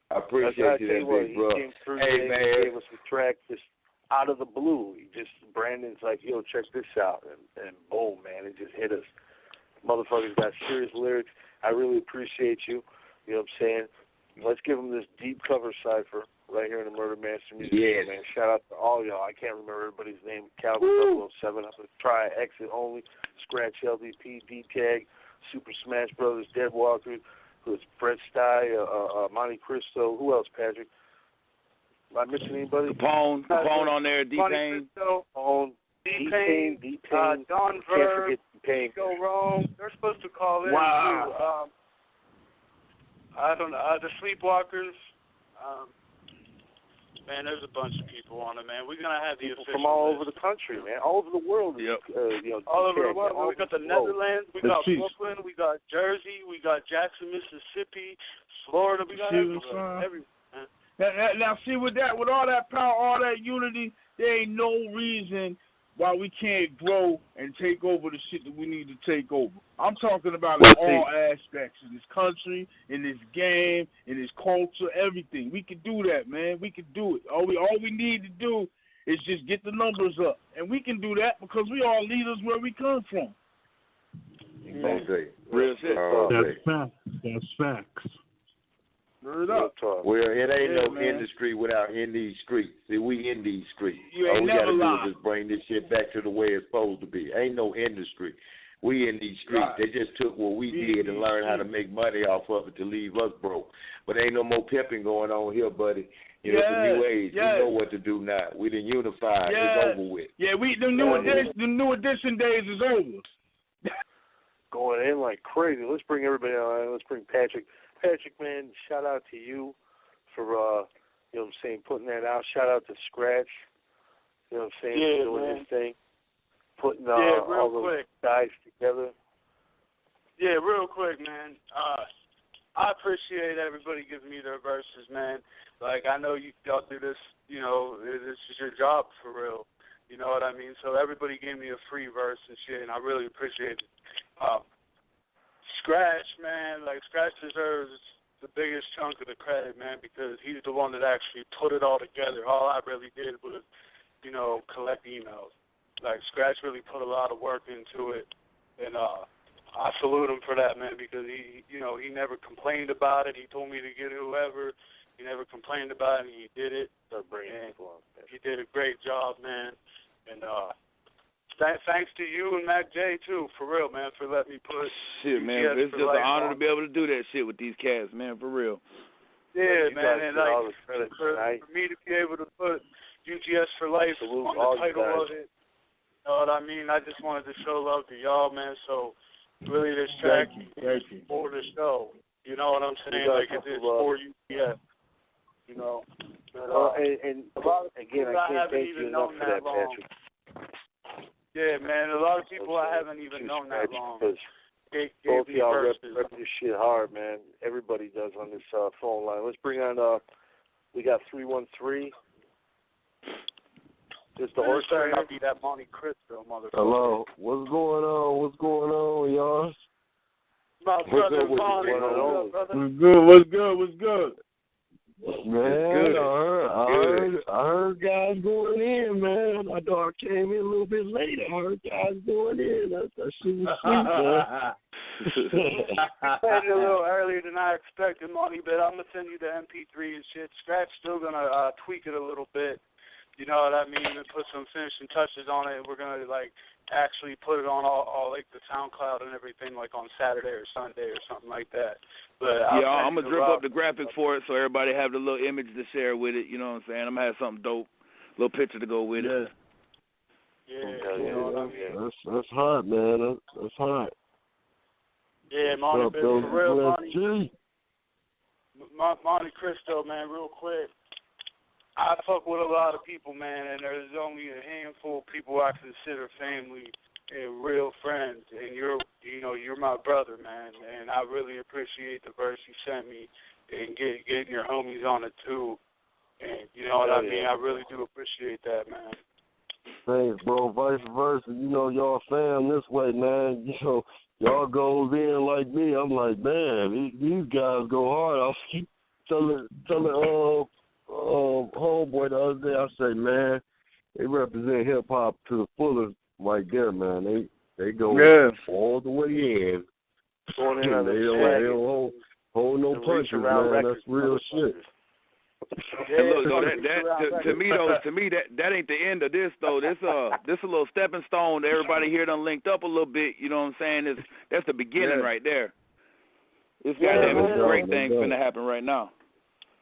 I appreciate you, that big bro. He came through hey, man. He gave us a track just out of the blue. Brandon's like, yo, check this out. And boom, man, it just hit us. Motherfucker's got serious lyrics. I really appreciate you. You know what I'm saying? Let's give him this deep cover cipher right here in the Murder Master Music Show, man. Shout out to all y'all. I can't remember everybody's name. Calaber 007. I'm going to try Exit Only, Scratch LDP, D-Tag, Super Smash Brothers, Deadwalker, who's Fred Stye, Monte Cristo. Who else, Patrick? Am I missing anybody? Capone on there, D-Pain. Capone, D-Pain, Don Verb, Go Wrong. They're supposed to call in, too. I don't know. The Sleepwalkers. Man, there's a bunch of people on it, man. We're going to have the official from all list. over the country, man. All over the world. Yep. All over the world. We got the Netherlands. We got Brooklyn. We got Jersey. We got Jackson, Mississippi, Florida. We got everywhere. Now, see, with all that power, all that unity, there ain't no reason why we can't grow and take over the shit that we need to take over. I'm talking about in all aspects of this country, in this game, in this culture, everything. We can do that, man. We can do it. All we need to do is just get the numbers up. And we can do that because we all leaders where we come from. Real shit. That's facts. Well, it ain't no industry without in these streets. See, we in these streets. All we got to do is just bring this shit back to the way it's supposed to be. Ain't no industry. We in these streets. They just took what we did and learned how to make money off of it to leave us broke. But ain't no more pimping going on here, buddy. You know, it's a new age. We know what to do now. We done unified. It's over with. Yeah, the new edition days is over. Going in like crazy. Let's bring everybody on. Let's bring Patrick. Patrick, man, shout out to you for, you know what I'm saying, putting that out. Shout out to Scratch, you know what I'm saying, doing his thing, putting all those guys together. Yeah, real quick, man. I appreciate everybody giving me their verses, man. Like, I know y'all do this, you know, this is your job for real. You know what I mean? So everybody gave me a free verse and shit, and I really appreciate it. Scratch, man, like Scratch deserves the biggest chunk of the credit, man, because he's the one that actually put it all together. All I really did was, you know, collect emails. Like Scratch really put a lot of work into it, and I salute him for that, man, because he never complained about it. He told me to get whoever. He never complained about it, and he did it. And he did a great job, man, and thanks to you and Mac J, too, for real, man, for letting me put shit, man. It's just an honor to be able to do that shit with these cats, man, for real. Yeah, man, and like, for me to be able to put UGS4LIFE on the title of it, you know what I mean? I just wanted to show love to y'all, man, so really this track is for the show. You know what I'm saying? Like, it's for UGS, you know. But, and a lot of people I can't thank you enough for that, Patrick. Yeah, man, a lot of people I haven't even known that long. Both y'all rep this shit hard, man. Everybody does on this phone line. Let's bring on, we got 313. Just the horse trainer. I'll be that Monte Cristo motherfucker. Hello, what's going on, y'all? My brother, Monty, What's good? Man, I heard guys going in, man. I know I came in a little bit later. I heard guys going in. That shit was sweet, man. Played it a little earlier than I expected, Monty, but I'm going to send you the MP3 and shit. Scratch's still going to tweak it a little bit. You know what I mean? And put some finishing touches on it. We're going to, like, actually put it on all like, the SoundCloud and everything, like, on Saturday or Sunday or something like that. But I'm going to drip up the graphic for it so everybody have the little image to share with it. You know what I'm saying? I'm going to have something dope, little picture to go with it. Yeah, you know what I mean? That's hot, man. That's hot. Yeah, Monty, for real, Monte Cristo, man, real quick. I fuck with a lot of people, man, and there's only a handful of people I consider family and real friends, and you're my brother, man, and I really appreciate the verse you sent me and getting your homies on it too, and you know what I mean. I really do appreciate that, man. Thanks, bro. Vice versa, y'all fam this way, man. Y'all goes in like me. I'm like, man, these guys go hard. I'll keep telling homeboy the other day. I say, man, they represent hip hop to the fullest right there, man. They go all the way in. They don't hold no punches, man. That's real shit. And look, to me that ain't the end of this though. This a little stepping stone. Everybody here done linked up a little bit. You know what I'm saying? That's the beginning right there. This goddamn great thing's gonna happen right now.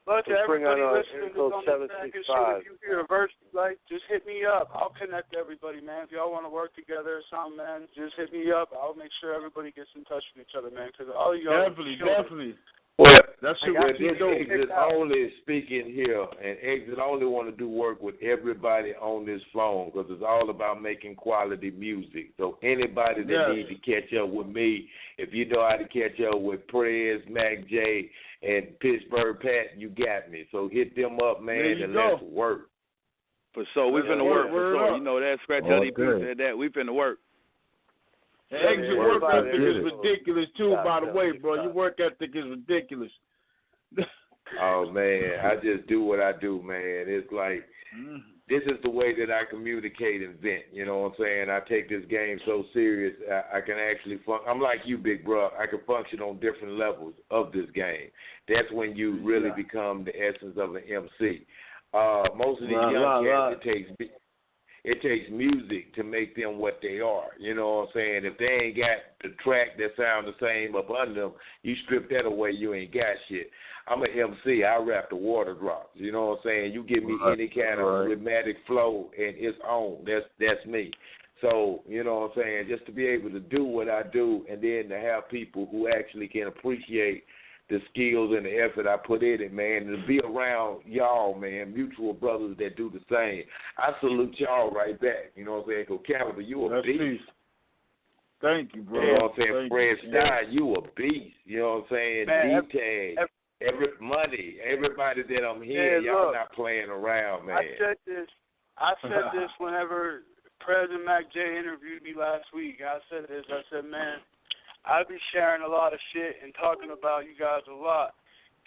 But to everybody listening to on the track and shit, if you hear a verse you like, just hit me up. I'll connect everybody, man. If y'all want to work together or something, man, just hit me up. I'll make sure everybody gets in touch with each other, man. Because all y'all definitely. Well, that's this Exit only speaking here, and Exit only want to do work with everybody on this phone because it's all about making quality music. So anybody that needs to catch up with me, if you know how to catch up with Prez, Mac J, and Pittsburgh Pat, you got me. So hit them up, man, and let's work. For sure, we finna work. For sure, you know that. Scratch LDP said that. We finna work. Exit work ethic is ridiculous too, by the way, bro. Your work ethic is ridiculous. Oh man, I just do what I do, man. It's like this is the way that I communicate and vent. You know what I'm saying? I take this game so serious. I can actually I'm like you, big bro. I can function on different levels of this game. That's when you really become the essence of an MC. Most of these young cats, it takes music to make them what they are. You know what I'm saying? If they ain't got the track that sound the same up under them, you strip that away, you ain't got shit. I'm an MC. I rap the water drops. You know what I'm saying? You give me any kind of rhythmic flow, and it's on. That's me. So, you know what I'm saying? Just to be able to do what I do and then to have people who actually can appreciate the skills and the effort I put in it, man, and to be around y'all, man, mutual brothers that do the same. I salute y'all right back. You know what I'm saying? Because Calaber, you a beast. Thank you, bro. You know what I'm saying? Fred Stein, you a beast. You know what I'm saying? D-Tag, everybody that I'm here, y'all not playing around, man. I said this whenever President Mac J interviewed me last week. I said this. I said, man, I be sharing a lot of shit and talking about you guys a lot,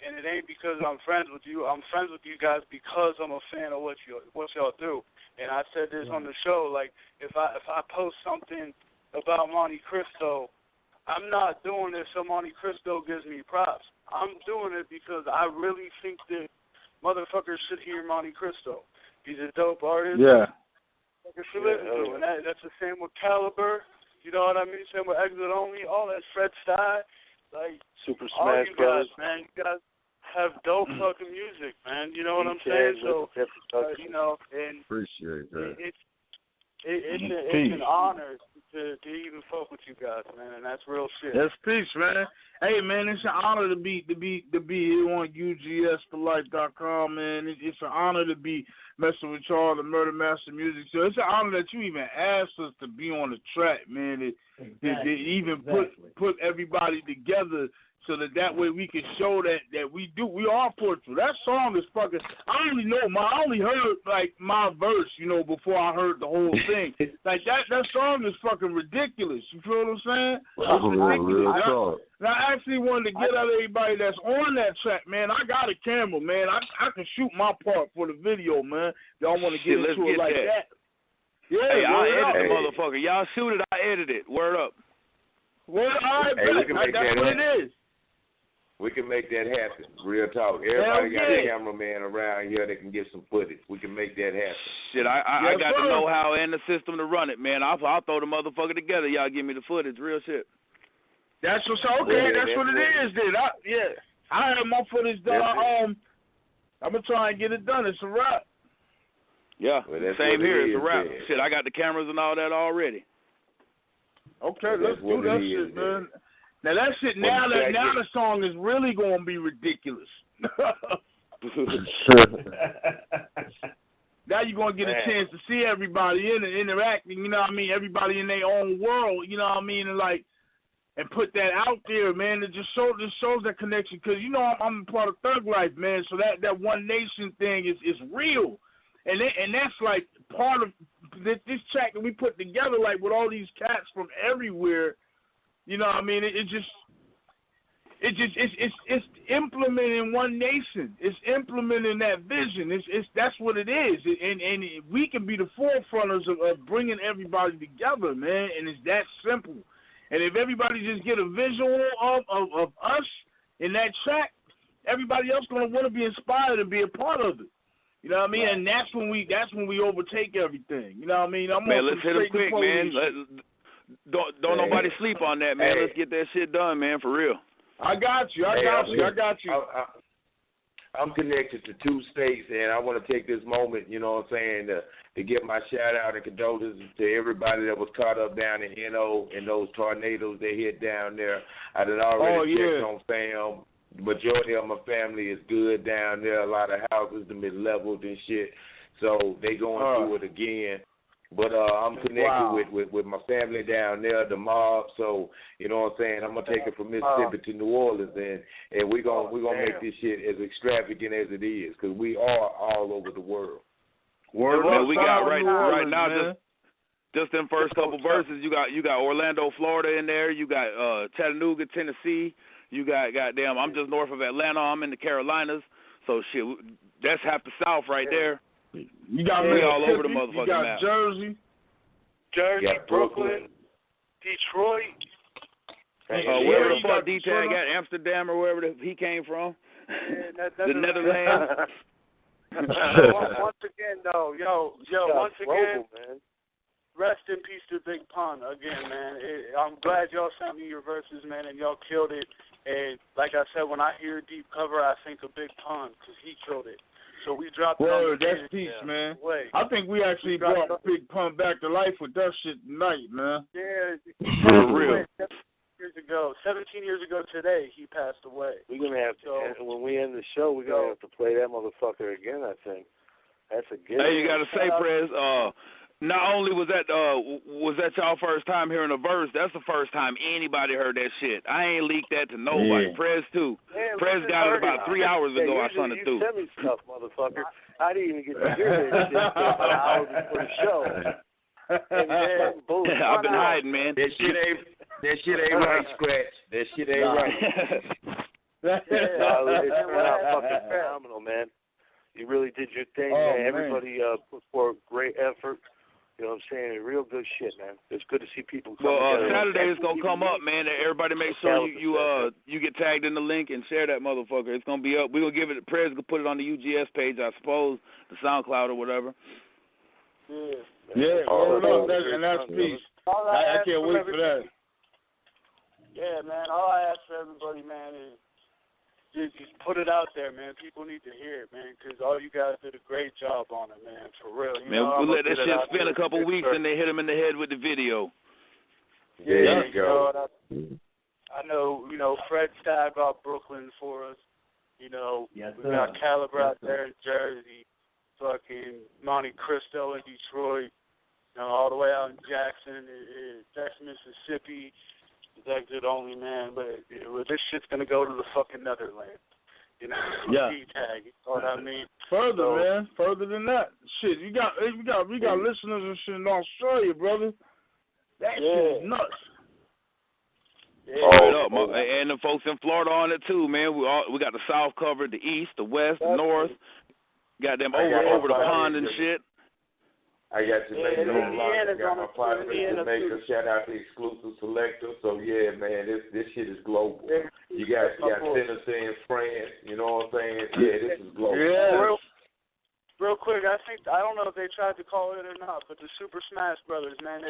and it ain't because I'm friends with you. I'm friends with you guys because I'm a fan of what y'all do. And I said this on the show, like if I post something about Monte Cristo, I'm not doing it so Monte Cristo gives me props. I'm doing it because I really think that motherfuckers should hear Monte Cristo. He's a dope artist. Yeah. And that's the same with Calaber. You know what I mean? Same with Exit Only, all that Fred Stein, like Super all Smash you Bros. guys, man. You guys have dope fucking music, man. You know what I'm saying? So, you know, and appreciate that. It's an honor to even fuck with you guys, man, and that's real shit. That's peace, man. Hey, man, it's an honor to be here on UGS4LIFE.com, man. It's an honor to be messing with y'all, the Murder Master Music Show. It's an honor that you even asked us to be on the track, man. They even put everybody together so that way we can show that we are forceful. That song is fucking. I only heard like my verse, before I heard the whole thing. Like that song is fucking ridiculous. You feel what I'm saying? It's ridiculous. I actually wanted to get at everybody that's on that track, man. I got a camera, man. I can shoot my part for the video, man. Y'all want to get into it like that? Yeah, hey, I'll edit the motherfucker. Y'all shoot it, I edit it. Word up. Well, all right, that's what it is. We can make that happen. Real talk. Everybody got a cameraman around here that can get some footage. We can make that happen. Shit, I got the know-how and the system to run it, man. I'll throw the motherfucker together. Y'all give me the footage. Real shit. That's what's okay. That's what it is, then. I have my footage done. I'm going to try and get it done. It's a wrap. Yeah, same here. It's a wrap. Man. Shit, I got the cameras and all that already. Okay, let's do that shit, man. Now that shit. Now the song is really going to be ridiculous. Now you're going to get a chance to see everybody interacting. You know what I mean? Everybody in their own world. You know what I mean? And put that out there, man. It just shows that connection. Because I'm a part of Thug Life, man. So that One Nation thing is real, and that's like part of this track that we put together, like with all these cats from everywhere. You know what I mean? It's implementing One Nation. It's implementing that vision. That's what it is. And we can be the forefronters of bringing everybody together, man. And it's that simple. And if everybody just get a visual of us in that track, everybody else gonna want to be inspired and be a part of it. You know what I mean? Right. And that's when we overtake everything. You know what I mean? Man, let's hit them quick, man. Don't nobody sleep on that, man. Let's get that shit done, man, for real. I got you. I'm connected to 2 states, and I want to take this moment, you know what I'm saying, to give my shout-out and condolences to everybody that was caught up down in NO and those tornadoes they hit down there. I done already checked on fam. The majority of my family is good down there. A lot of houses have been leveled and shit, so they going through it again. But I'm connected with my family down there, the mob. So you know what I'm saying. I'm gonna take it from Mississippi to New Orleans, and we're gonna make this shit as extravagant as it is, because we are all over the world. Man, we got right now just them first couple verses. You got Orlando, Florida in there. You got Chattanooga, Tennessee. You got goddamn. I'm just north of Atlanta. I'm in the Carolinas. So shit, that's half the South right there. You got all over the motherfucking map. Jersey, Brooklyn, Detroit. Wherever the fuck D-Tag got, Amsterdam or wherever he came from. The Netherlands. Once again, though, once again, rest in peace to Big Pun again, man. I'm glad y'all sent me your verses, man, and y'all killed it. And like I said, when I hear Deep Cover, I think of Big Pun because he killed it. So we dropped it. Word, that's peace, man. I think we actually brought Big Pun back to life with that shit tonight, man. Yeah, for real. 17 years ago today, he passed away. We're gonna have to, when we end the show, we're gonna have to play that motherfucker again. I think that's a good. Hey, you gotta say, Prez. Not only was that y'all first time hearing a verse, that's the first time anybody heard that shit. I ained leaked that to nobody. Yeah. Prez too. Yeah, Prez got it about 3 hours ago. I sent it through. You sent me stuff, motherfucker. I didn't even get to hear that shit until an hour before the show. And then, boom, I've been hiding, man. That shit ain't right, Scratch. That shit ain't right. It turned out fucking phenomenal, man. You really did your thing, man. Everybody put forth great effort. You know what I'm saying? Real good shit, man. It's good to see people come together. Saturday is going to come up, man. Everybody make sure you get tagged in the link and share that motherfucker. It's going to be up. We're going to give it, Prez will put it on the UGS page, I suppose, the SoundCloud or whatever. Yeah, and that's peace. I can't wait for that. Yeah, man. All I ask for everybody, man, is just put it out there, man. People need to hear it, man, because all you guys did a great job on it, man, for real. We'll let that shit spin a couple weeks and they hit him in the head with the video. There you go. I know, Fred Stagg out Brooklyn for us. We got Calaber out there in Jersey, fucking Monte Cristo in Detroit, all the way out in Jackson, Mississippi. It's exit only, man. But this shit's gonna go to the fucking Netherlands. You know, D-tag. You know what I mean? Further, man. Further than that, shit. We got listeners and shit in Australia, brother. That shit is nuts. Yeah, and the folks in Florida on it too, man. We got the South covered, the East, the West, the North. Got them over the pond and shit. I got Jamaica on lock. I got my partner in Jamaica. Shout out to Exclusive Selector. So yeah, man, this shit is global. You got Tennessee and France. You know what I'm saying? Yeah, this is global. Yeah. Real quick, I don't know if they tried to call it or not, but the Super Smash Brothers, man,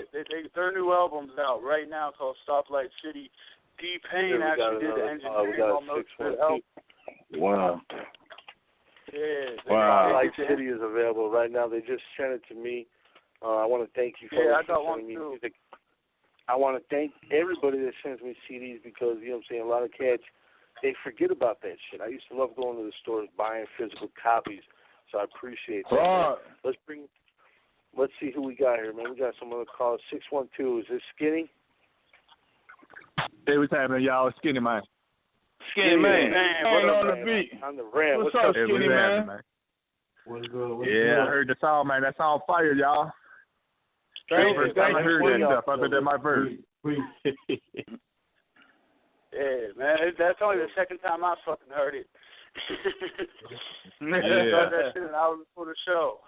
their new album's out right now called Stoplight City. D-Pain actually did the engineering on those good albums. Wow. Yeah. Stoplight City is available right now. They just sent it to me. I want to thank you for sending me music. I want to thank everybody that sends me CDs because, you know what I'm saying, a lot of cats, they forget about that shit. I used to love going to the stores buying physical copies. So I appreciate that. Let's see who we got here, man. We got some other calls. 612. Is this Skinny? Hey, what's happening, y'all? Skinny, man. Skinny, man. What on the beat? On the ramp. What's up, Skinny, man? What's good? I heard the song, man. That song fire, y'all. First time I heard that stuff other than my verse. Yeah, man. That's only the second time I fucking heard it. Yeah. I that shit an hour before the show.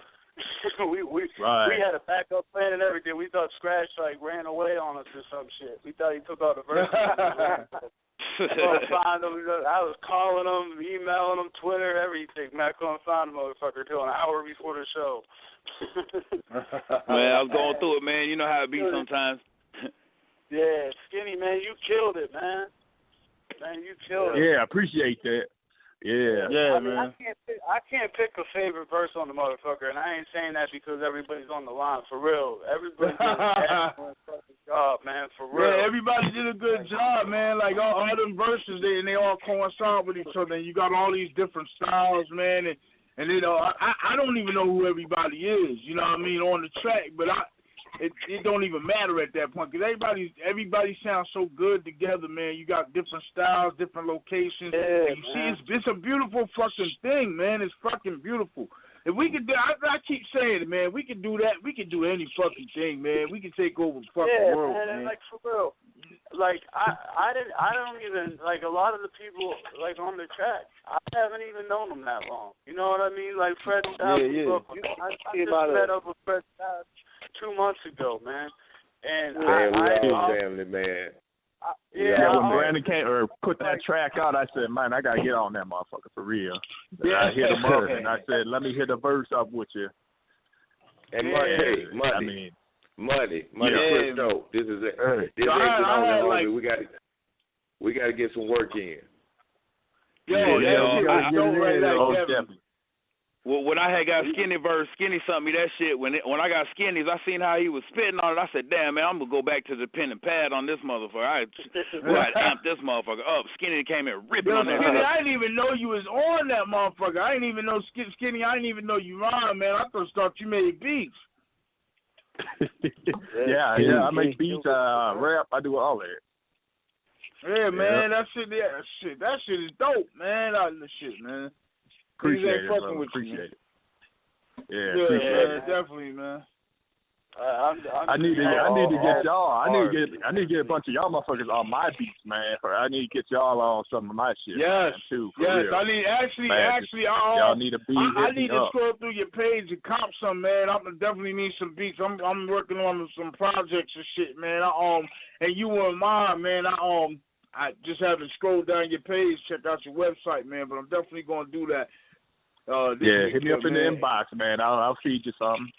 we had a backup plan and everything. We thought Scratch ran away on us or some shit. We thought he took all the verses. Find him. I was calling him, emailing him, Twitter, everything. Man, I couldn't find the motherfucker till an hour before the show. Man, I was going through it, man. You know how it be sometimes. Yeah, Skinny, man, you killed it, man. Man, you killed it. Yeah, I appreciate that. Yeah, man. I can't pick a favorite verse on the motherfucker, and I ain't saying that because everybody's on the line. For real, everybody did an excellent fucking job, man. For real. Yeah, everybody did a good job, man. Like all them verses, they all coincide with each other. And you got all these different styles, man. And you know, I don't even know who everybody is. You know what I mean on the track, but It don't even matter at that point because everybody sounds so good together, man. You got different styles, different locations. Yeah, and you see, it's a beautiful fucking thing, man. It's fucking beautiful. If we could do, I keep saying it, man. We could do that. We could do any fucking thing, man. We could take over the fucking world, man. And for real, I don't even a lot of the people on the track. I haven't even known them that long. You know what I mean? Like Fred Styles. I just met up with Fred Styles 2 months ago, man. And family, man. When Brandon came or put that track out, I said, man, I gotta get on that motherfucker for real. I hit him up and I said, let me hit a verse up with you. And money. Crypto. This is it. This is we got to get some work in. Definitely. Well, when I had got Skinny verse, Skinny sent me that shit. When I got Skinny's, I seen how he was spitting on it. I said, damn, man, I'm going to go back to the pen and pad on this motherfucker. I amp this motherfucker up. Skinny came in ripping on that. Skinny, I didn't even know you was on that motherfucker. I didn't even know, Skinny, I didn't even know you rhyme, man. I thought you made beats. Yeah, I make beats, rap, I do all that. Yeah, man, that shit is dope, man. Man. Appreciate it, brother. Appreciate it. Yeah, man, definitely, man. I need to get y'all. I need to get a bunch of y'all motherfuckers on my beats, man. I need to get y'all on some of my shit. Yes, man, too. Yes, real. I need y'all need a beat. I need to scroll through your page and cop some, man. I definitely need some beats. I'm working on some projects and shit, man. And you weren't mine, man. I just haven't scrolled down your page, check out your website, man. But I'm definitely gonna do that. Hit me up in the inbox, man. I'll feed you something.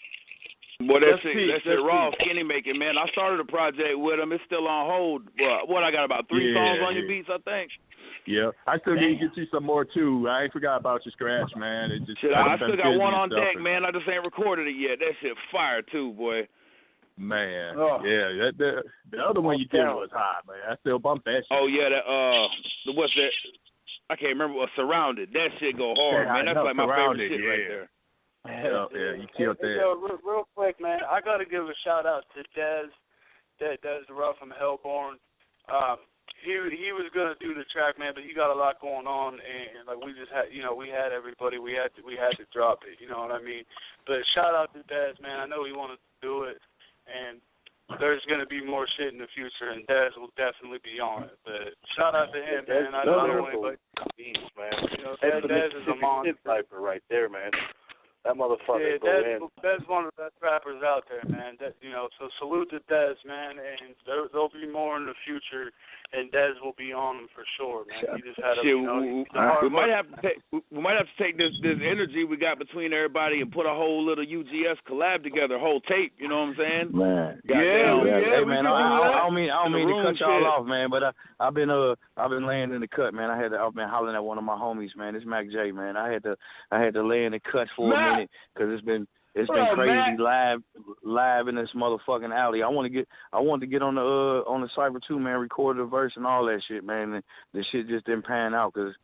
Boy, that's it raw Skinny making, man. I started a project with him. It's still on hold. What, I got about 3 songs on your beats, I think. Yeah, I still need to get you some more, too. I ain't forgot about your Scratch, man. I still got one on deck, man. I just ain't recorded it yet. That shit fire, too, boy. Man, yeah, the other one you did was hot, man. I still bump that shit. Oh, yeah, what's that? I can't remember what Surrounded. That shit go hard, man. That's like my favorite shit right there. Yeah, you killed that. Real quick, man, I got to give a shout-out to Des the Rough from Hellborn. he was gonna do the track, man, but he got a lot going on, and like we just had, we had everybody, we had to drop it, you know what I mean? But shout out to Dez, man. I know he wanted to do it, and there's gonna be more shit in the future, and Dez will definitely be on it. But shout out to him, man. I don't know anybody. Man. Dez is a monster. Sniper right there, man. That motherfucker go in. Dez one of the best rappers out there, man. So salute to Dez, man, and there'll be more in the future, and Dez will be on them for sure, man. He just had we might have to take this energy we got between everybody and put a whole little UGS collab together, whole tape. You know what I'm saying? Man, hey, man, I don't mean to cut y'all off, man, but I've been laying in the cut, man. I've been hollering at one of my homies, man. It's Mac J, man. I had to lay in the cut for a minute because it's been crazy live in this motherfucking alley. I wanted to get on the cypher too, man. Record the verse and all that shit, man. And the shit just didn't pan out because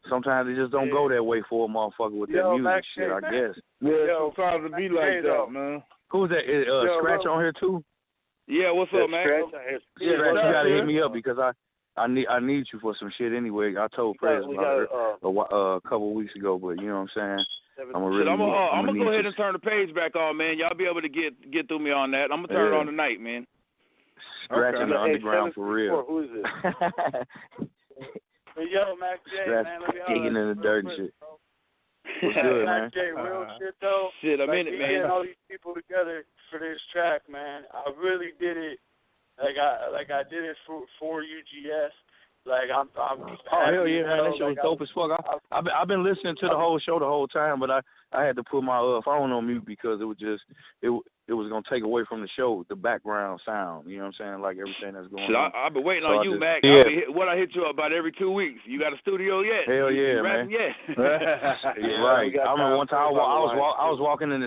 sometimes it just don't go that way for a motherfucker with that music Mac shit. I guess. Yeah, sometimes it be like that, man. Who's that? Scratch on here too? Yeah, what's up, man? Scratch, you gotta hit me up because I need you for some shit anyway. I told Prez about it a couple of weeks ago, but you know what I'm saying? I'm gonna go ahead and turn the page back on, man. Y'all be able to get through me on that. I'm gonna turn it on tonight, man. Scratching the underground for real. Who is this? Yo, Mac J, man. Digging in the dirt and shit. What's good, man? Mac J, real shit though. Shit, I'm in it, man. Getting all these people together for this track, man. I really did it. Like I did it for UGS. Like I'm hell yeah, man! That shit was dope as fuck. I've been listening to the whole show the whole time, but I had to put my phone on mute because it was gonna take away from the show, the background sound. You know what I'm saying? Like everything that's going on. I've been waiting on you, Mac. Yeah. I hit you up about every 2 weeks. You got a studio yet? Hell yeah, man. Yet? Right. I remember one time I was walking in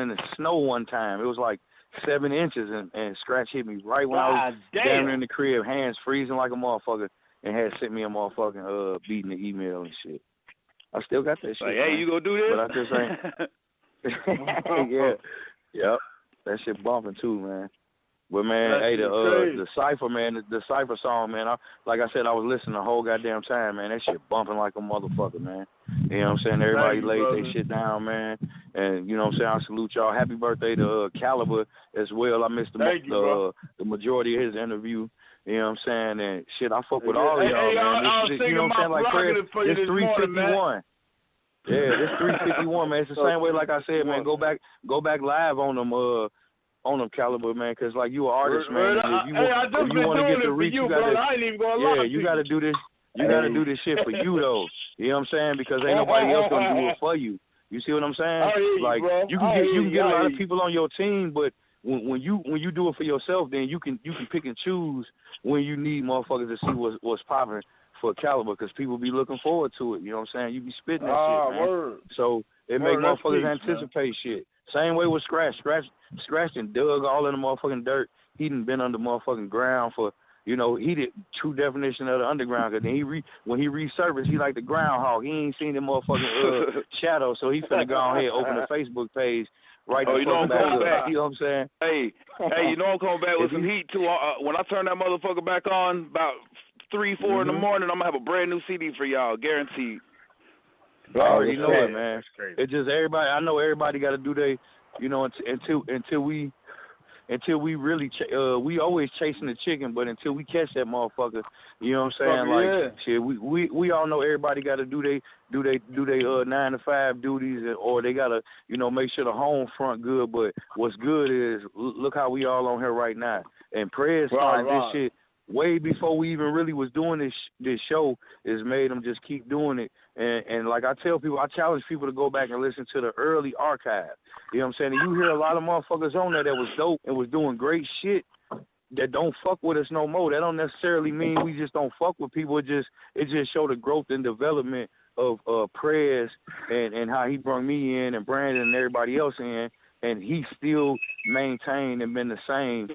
the snow one time. It was like 7 inches, and Scratch hit me right when I was down in the crib, hands freezing like a motherfucker, and had sent me a motherfucking beating the email and shit. I still got that shit. Like, hey, you gonna do this? But I just ain't. Yeah. Yep. That shit bumping too, man. But man, hey, the cipher, man, the cipher song, man. Like I said, I was listening the whole goddamn time, man. That shit bumping like a motherfucker, man. You know what I'm saying? Everybody laid their shit down, man. And you know what I'm saying? I salute y'all. Happy birthday to Calaber as well. I missed the majority of his interview. You know what I'm saying? And shit, I fuck with all of y'all, man. You know what I'm saying? Like prayer, it's 351. Yeah, it's 351, man. It's the same way, like I said, man. Go back live on them, Calaber, man, because like you an artist, man. If you want to get the reach, you gotta do this. You gotta do this shit for you though. You know what I'm saying? Because ain't nobody else gonna do it for you. You see what I'm saying? Like you can get a lot of people on your team, but when you do it for yourself, then you can pick and choose when you need motherfuckers to see what's popping for Calaber, because people be looking forward to it. You know what I'm saying? You be spitting that shit, man. Word. So it make motherfuckers anticipate shit. Same way with Scratch and dug all in the motherfucking dirt. He done been under motherfucking ground for, you know, he did true definition of the underground. Cause then when he resurfaced, he like the groundhog. He ain't seen the motherfucking shadow, so he finna go ahead open the Facebook page. Right, you know I'm coming back. You know what I'm saying? Hey, you know I'm coming back with some heat too. When I turn that motherfucker back on about 3-4 in the morning, I'm gonna have a brand new CD for y'all, guaranteed. I already know it, man. It's just everybody. I know everybody got to do they, you know, until we really we always chasing the chicken, but until we catch that motherfucker, you know what I'm saying? Shit, we all know everybody got to do they 9 to 5 duties, or they got to, you know, make sure the home front good. But what's good is look how we all on here right now, and prayers started this shit way before we even really was doing this show. Is made them just keep doing it. And like I tell people, I challenge people to go back and listen to the early archive. You know what I'm saying? And you hear a lot of motherfuckers on there that was dope and was doing great shit that don't fuck with us no more. That don't necessarily mean we just don't fuck with people. It just show the growth and development of Prez and how he brought me in and Brandon and everybody else in, and he still maintained and been the same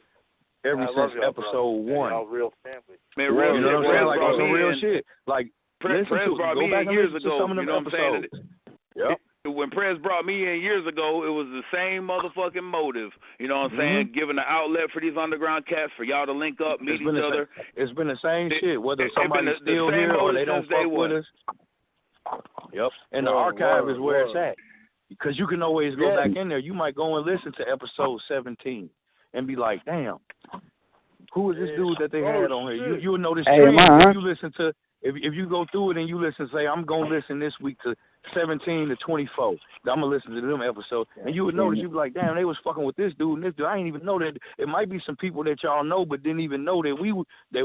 ever since episode 1. Y'all real family. Man, real, you know what I'm saying? Like on some real in. shit. Like Prez brought me in years ago. You know what I'm saying? Yep. when Prez brought me in years ago, it was the same motherfucking motive. You know what I'm saying? Giving an outlet for these underground cats, for y'all to link up, meet each other. It's been the same shit, whether somebody's still here or they don't fuck with us. Yep. And the archive is where it's at. Because you can always go back in there. You might go and listen to episode 17 and be like, damn, who is this dude that they had on here? You'll notice if you listen to, if you go through it and you listen, say, I'm going to listen this week to 17 to 24. I'm going to listen to them episodes. And you would notice, you'd be like, damn, they was fucking with this dude and this dude. I didn't even know that. It might be some people that y'all know but didn't even know that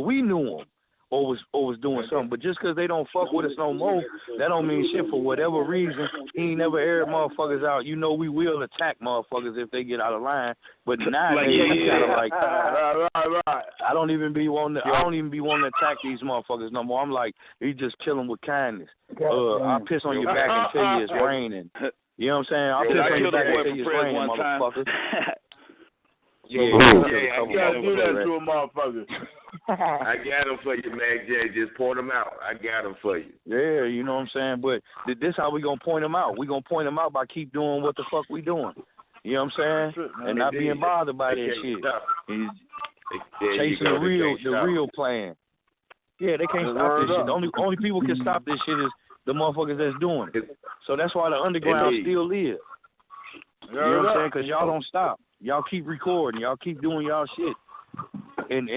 we knew them. Or was doing something, but just because they don't fuck with us no more, that don't mean shit. For whatever reason, he ain't never aired motherfuckers out. You know, we will attack motherfuckers if they get out of line. But nowadays, we kind of like, I don't even be wanting to attack these motherfuckers no more. I'm like, he just kill them with kindness. I'll piss on your back and tell you it's raining. You know what I'm saying? I'll piss on your back and tell you it's raining, motherfucker. You gotta do that to a motherfucker. I got them for you, Mac J. Just point them out. I got them for you. Yeah, you know what I'm saying? But this how we going to point them out. We going to point them out by keep doing what the fuck we doing. You know what I'm saying? And not being bothered by that shit. Chasing the real plan. Yeah, they can't stop this shit. The only people can stop this shit is the motherfuckers that's doing it. So that's why the underground still live. You know what I'm saying? Because y'all don't stop. Y'all keep recording. Y'all keep doing y'all shit. And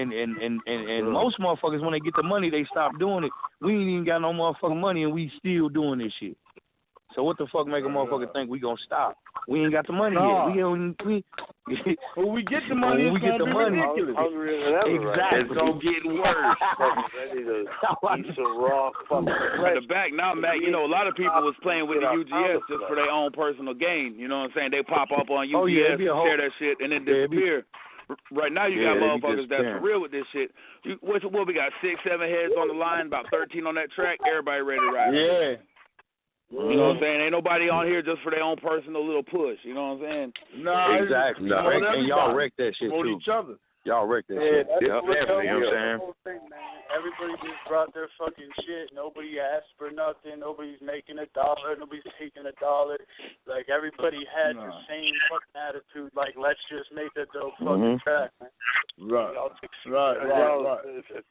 most motherfuckers, when they get the money, they stop doing it. We ain't even got no motherfucking money, and we still doing this shit. So what the fuck make a motherfucker think we gonna stop? We ain't got the money yet. When we get the money, it's gonna be ridiculous. Exactly. It's gonna get worse. Piece of raw fucking In the back now, Mac, you know, a lot of people was playing with the UGS just for their own personal gain. You know what I'm saying? They pop up on UGS, share that shit, and then disappear. Right now, you got motherfuckers that's for real with this shit. What we got? 6, 7 heads on the line, about 13 on that track. Everybody ready to ride. Yeah. You know what I'm saying? Ain't nobody on here just for their own personal little push. You know what I'm saying? No, exactly. And y'all wreck that shit too. Each other. Y'all wreck that shit. Definitely. You know what I'm saying? Everybody just brought their fucking shit. Nobody asked for nothing. Nobody's making $1. Nobody's taking $1. Like, everybody had the same fucking attitude. Like, let's just make a dope fucking track, man. Right.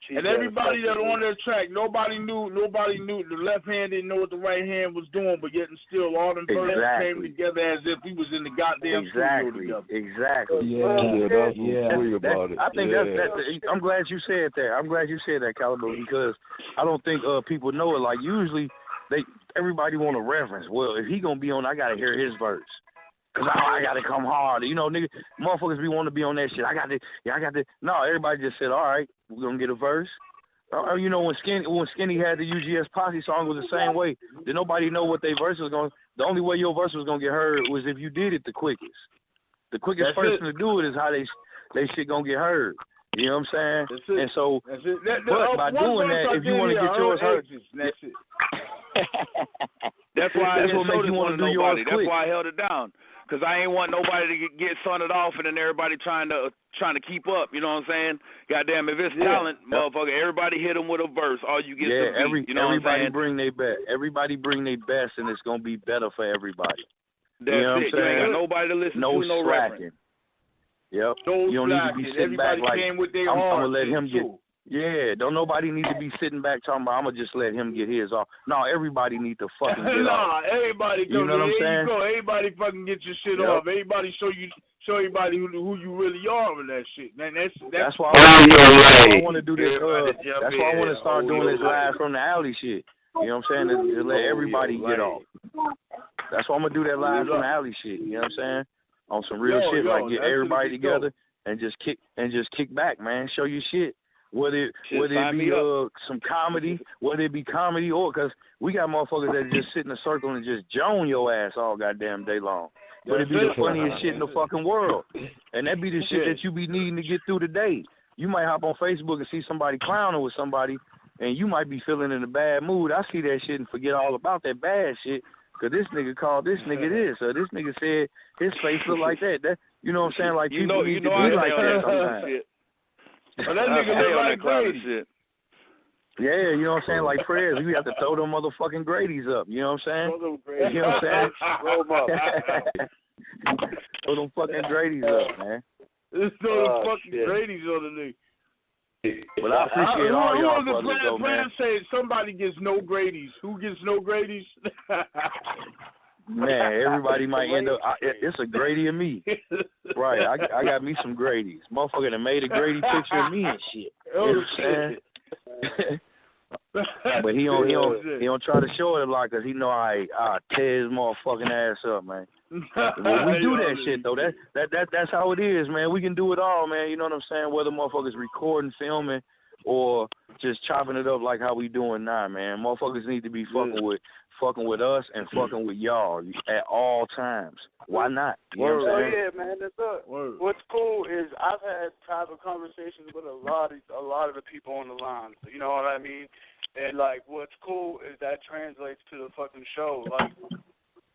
And everybody that on that track, nobody knew. The left hand didn't know what the right hand was doing, but yet and still, all them verses came together as if we was in the goddamn studio together. Exactly. I think that's I'm glad you said that. I'm glad you said that, Calaber, because I don't think people know it. Like, usually everybody want a reference. Well, if he gonna be on, I gotta hear his verse. Cause I gotta come hard. You know, nigga, motherfuckers be wanting to be on that shit. I got to. No, everybody just said, all right, we're gonna get a verse. You know, when Skinny had the UGS Posse song, was the same way. Did nobody know what their verse was going? The only way your verse was gonna get heard was if you did it the quickest. The quickest person to do it is how they shit gonna get heard. You know what I'm saying? And so, but by doing that, if you want to get yours heard, that's it. That's why that's what makes you want to do yours quick. That's why I held it down, because I ain't want nobody to get sunted off and then everybody trying to keep up. You know what I'm saying? Goddamn, if it's talent, motherfucker, everybody hit them with a verse. All you get is a beat. You know what I'm saying? Bring their best. Everybody bring their best, and it's gonna be better for everybody. That's you know it. You ain't got nobody to listen to. No reference. Yep. You don't need to be sitting back like, I'm going to let him get. Yeah, don't nobody need to be sitting back talking about, I'm going to just let him get his off. No, everybody need to fucking get off. Everybody go. You know what I'm saying? Everybody fucking get your shit off. Everybody show everybody who you really are with that shit. Man, that's why I want to do this. That's why I want to start doing this live from the alley shit. You know what I'm saying? To let everybody get off. That's why I'm going to do that live from the alley shit. You know what I'm saying? On some real shit, like get everybody together and just kick back, man. Show you shit. Whether it be some comedy, whether it be comedy or because we got motherfuckers that just sit in a circle and just joan your ass all goddamn day long. But it be the funniest shit in the fucking world, and that be the shit that you be needing to get through the day. You might hop on Facebook and see somebody clowning with somebody, and you might be feeling in a bad mood. I see that shit and forget all about that bad shit. Cause this nigga called this nigga this, or this nigga said his face look like that. That you know what I'm saying? Like people need to be like that sometimes. But that nigga look like crazy. Yeah, you know what I'm saying? Like prayers, you have to throw them motherfucking Grady's up. You know what I'm saying? Throw them Grady's. You know what I'm saying? Roll them up. Throw them fucking Grady's up, man. Let's throw them fucking Grady's on the knee. But I appreciate all y'all brothers, though, man. Say somebody gets no Grady's. Who gets no Grady's? Man, everybody might end up. It's a Grady of me, right? I got me some Grady's. Motherfucker done made a Grady picture of me and shit. You know what I'm saying? But he don't try to show it a lot because he know I tear his motherfucking ass up, man. Well, we do that shit though. That's how it is, man. We can do it all, man. You know what I'm saying? Whether motherfuckers recording, filming, or just chopping it up like how we doing now, man. Motherfuckers need to be fucking with us and fucking with y'all at all times. Why not? You know what I'm saying? Yeah, man. What's cool is I've had private conversations with a lot of the people on the line. You know what I mean? And like, what's cool is that translates to the fucking show. Like,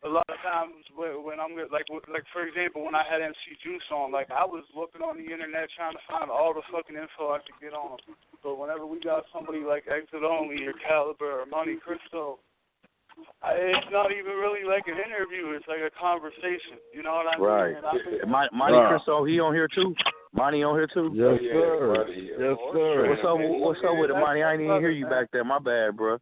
a lot of times when I'm like for example, when I had MC Juice on, like I was looking on the internet trying to find all the fucking info I could get on. But whenever we got somebody like Exit Only or Calaber or Monte Cristo, it's not even really like an interview. It's like a conversation. You know what I mean? Right. Monte Cristo, he on here too? Monty on here too? Yes, sir. Yes, sir. What's up with it, Monty? I didn't even hear you back there. My bad, bro.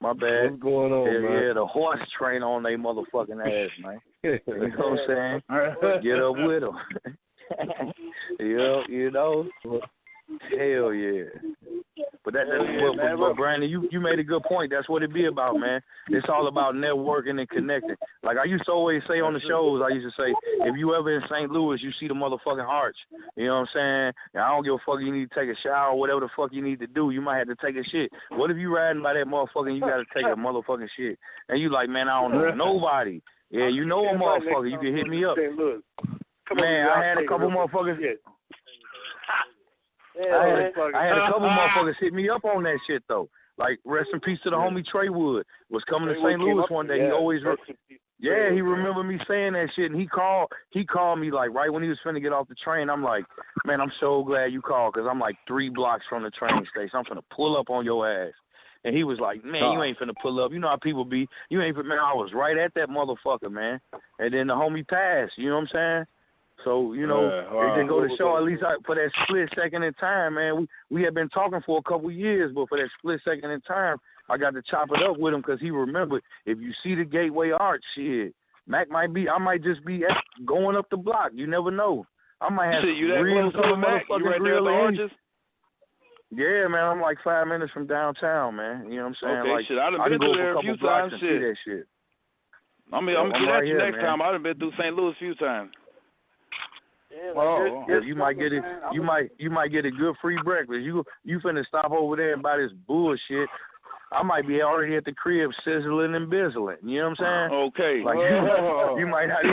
My bad. What's going on, man? Yeah, the horse train on they motherfucking ass, man. You know what I'm saying? Get up with them. You know? Hell yeah. But but Brandon, you made a good point. That's what it be about, man. It's all about networking and connecting. Like I used to always say on the shows, I used to say, if you ever in St. Louis, you see the motherfucking arch. You know what I'm saying? And I don't give a fuck, you need to take a shower, whatever the fuck you need to do. You might have to take a shit. What if you riding by that motherfucker and you got to take a motherfucking shit? And you like, man, I don't know nobody. Yeah, you know a motherfucker. You can hit me up. Man, I had a couple motherfuckers. I had a couple motherfuckers hit me up on that shit though. Like rest in peace to the homie Trey Wood was coming to St. Louis one day. He always he remember me saying that shit, and he called me like right when he was finna get off the train. I'm like, man, I'm so glad you called because I'm like 3 blocks from the train station. I'm finna pull up on your ass. And he was like, man, you ain't finna pull up. You know how people be. You ain't, man, I was right at that motherfucker, man. And then the homie passed. You know what I'm saying? So, you know, it didn't go to show, at least for that split second in time, man. We had been talking for a couple of years, but for that split second in time, I got to chop it up with him because he remembered, if you see the Gateway Arch, shit, I might just be going up the block. You never know. I might have you that close to Mac? You right there at the Arches? Yeah, man, I'm like 5 minutes from downtown, man. You know what I'm saying? Okay, like, shit, I done been through there a few times, shit. See that shit. I'm gonna get at you next time. I done been through St. Louis a few times. Yeah, you might get it. You might get a good free breakfast. You finna stop over there and buy this bullshit. I might be already at the crib sizzling and bizzling. You know what I'm saying? Okay. Like you might not.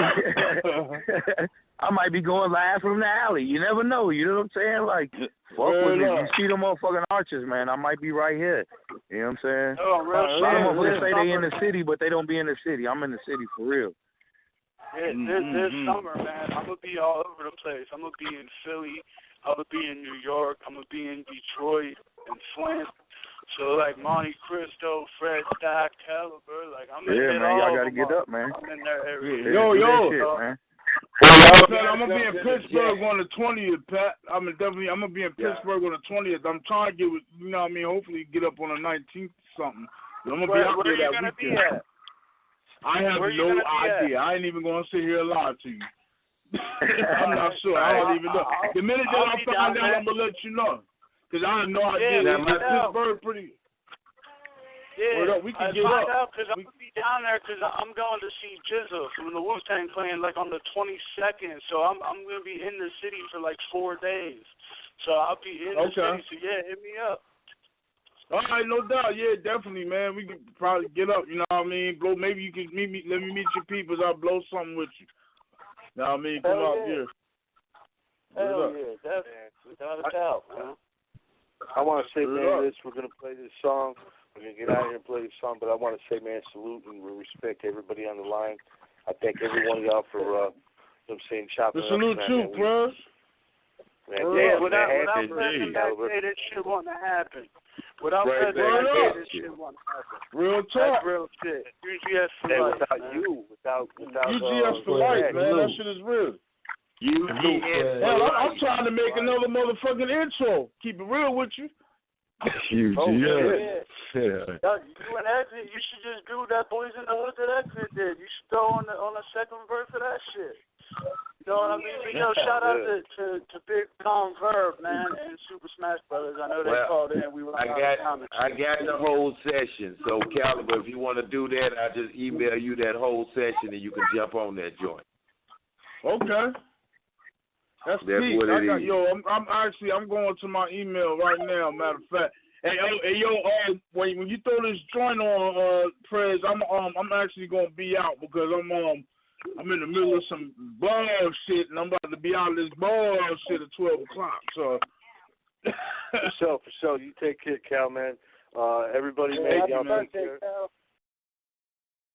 I might be going live from the alley. You never know. You know what I'm saying? Like, fuck with me. You see the motherfucking arches, man. I might be right here. You know what I'm saying? A lot of motherfuckers say they in the city, but they don't be in the city. I'm in the city for real. Yeah, this summer, man, I'm going to be all over the place. I'm going to be in Philly. I'm going to be in New York. I'm going to be in Detroit and Flint. So, like, Monte Cristo, Fred Stock, Calaber, like, I'm in man, y'all got to get up, man. I'm in there every day. Yo. Shit, man. I'm going to be in Pittsburgh on the 20th, Pat. I'm going to be in Pittsburgh on the 20th. I'm trying to get with, you know what I mean, hopefully get up on the 19th or something. I'm going to be out there that weekend. I have no idea. I ain't even going to sit here and lie to you. I'm not sure. I don't even know. The minute that I find out, I'm going to let you know. Because I have no idea. Pittsburgh pretty... Yeah, we can get up. Because I'm going to be down there because I'm going to see Jizza from the Wu-Tang playing like on the 22nd. So I'm going to be in the city for like 4 days. So I'll be in the city. So yeah, hit me up. All right, no doubt. Yeah, definitely, man. We could probably get up, you know what I mean? Blow, maybe you could meet me. Let me meet your people. I'll blow something with you. You know what I mean? Come out here. Hell yeah, definitely. Without a doubt, man. I want to say, man, we're going to play this song. We're going to get out here and play this song, but I want to say, man, salute and respect everybody on the line. I thank every one of y'all for, chopping up. Salute too, bros. Yeah, without that shit wouldn't happen. Without that, this shit won't happen. Real talk. That's real shit. UGS4LIFE, without UGS4LIFE, man. That shit is real. Hell, I'm trying to make another motherfucking intro. Keep it real with you. UGS. Yeah. You and Exit, you should just do that Boys in the Hood that Exit did. You should throw on the second verse of that shit. You know what I mean? But, shout out to Big Tom Verb, man, and Super Smash Brothers. I know they called in. We were I got the whole session. So, Calaber, if you want to do that, I'll just email you that whole session and you can jump on that joint. Okay. That's peace. What it is. Yo, I'm going to my email right now, matter of fact. Hey, when you throw this joint on, Prez, I'm actually gonna be out because I'm in the middle of some bullshit and I'm about to be out of this bullshit at 12 o'clock. So, for sure, you take care, Cal, man. Everybody made y'all take care.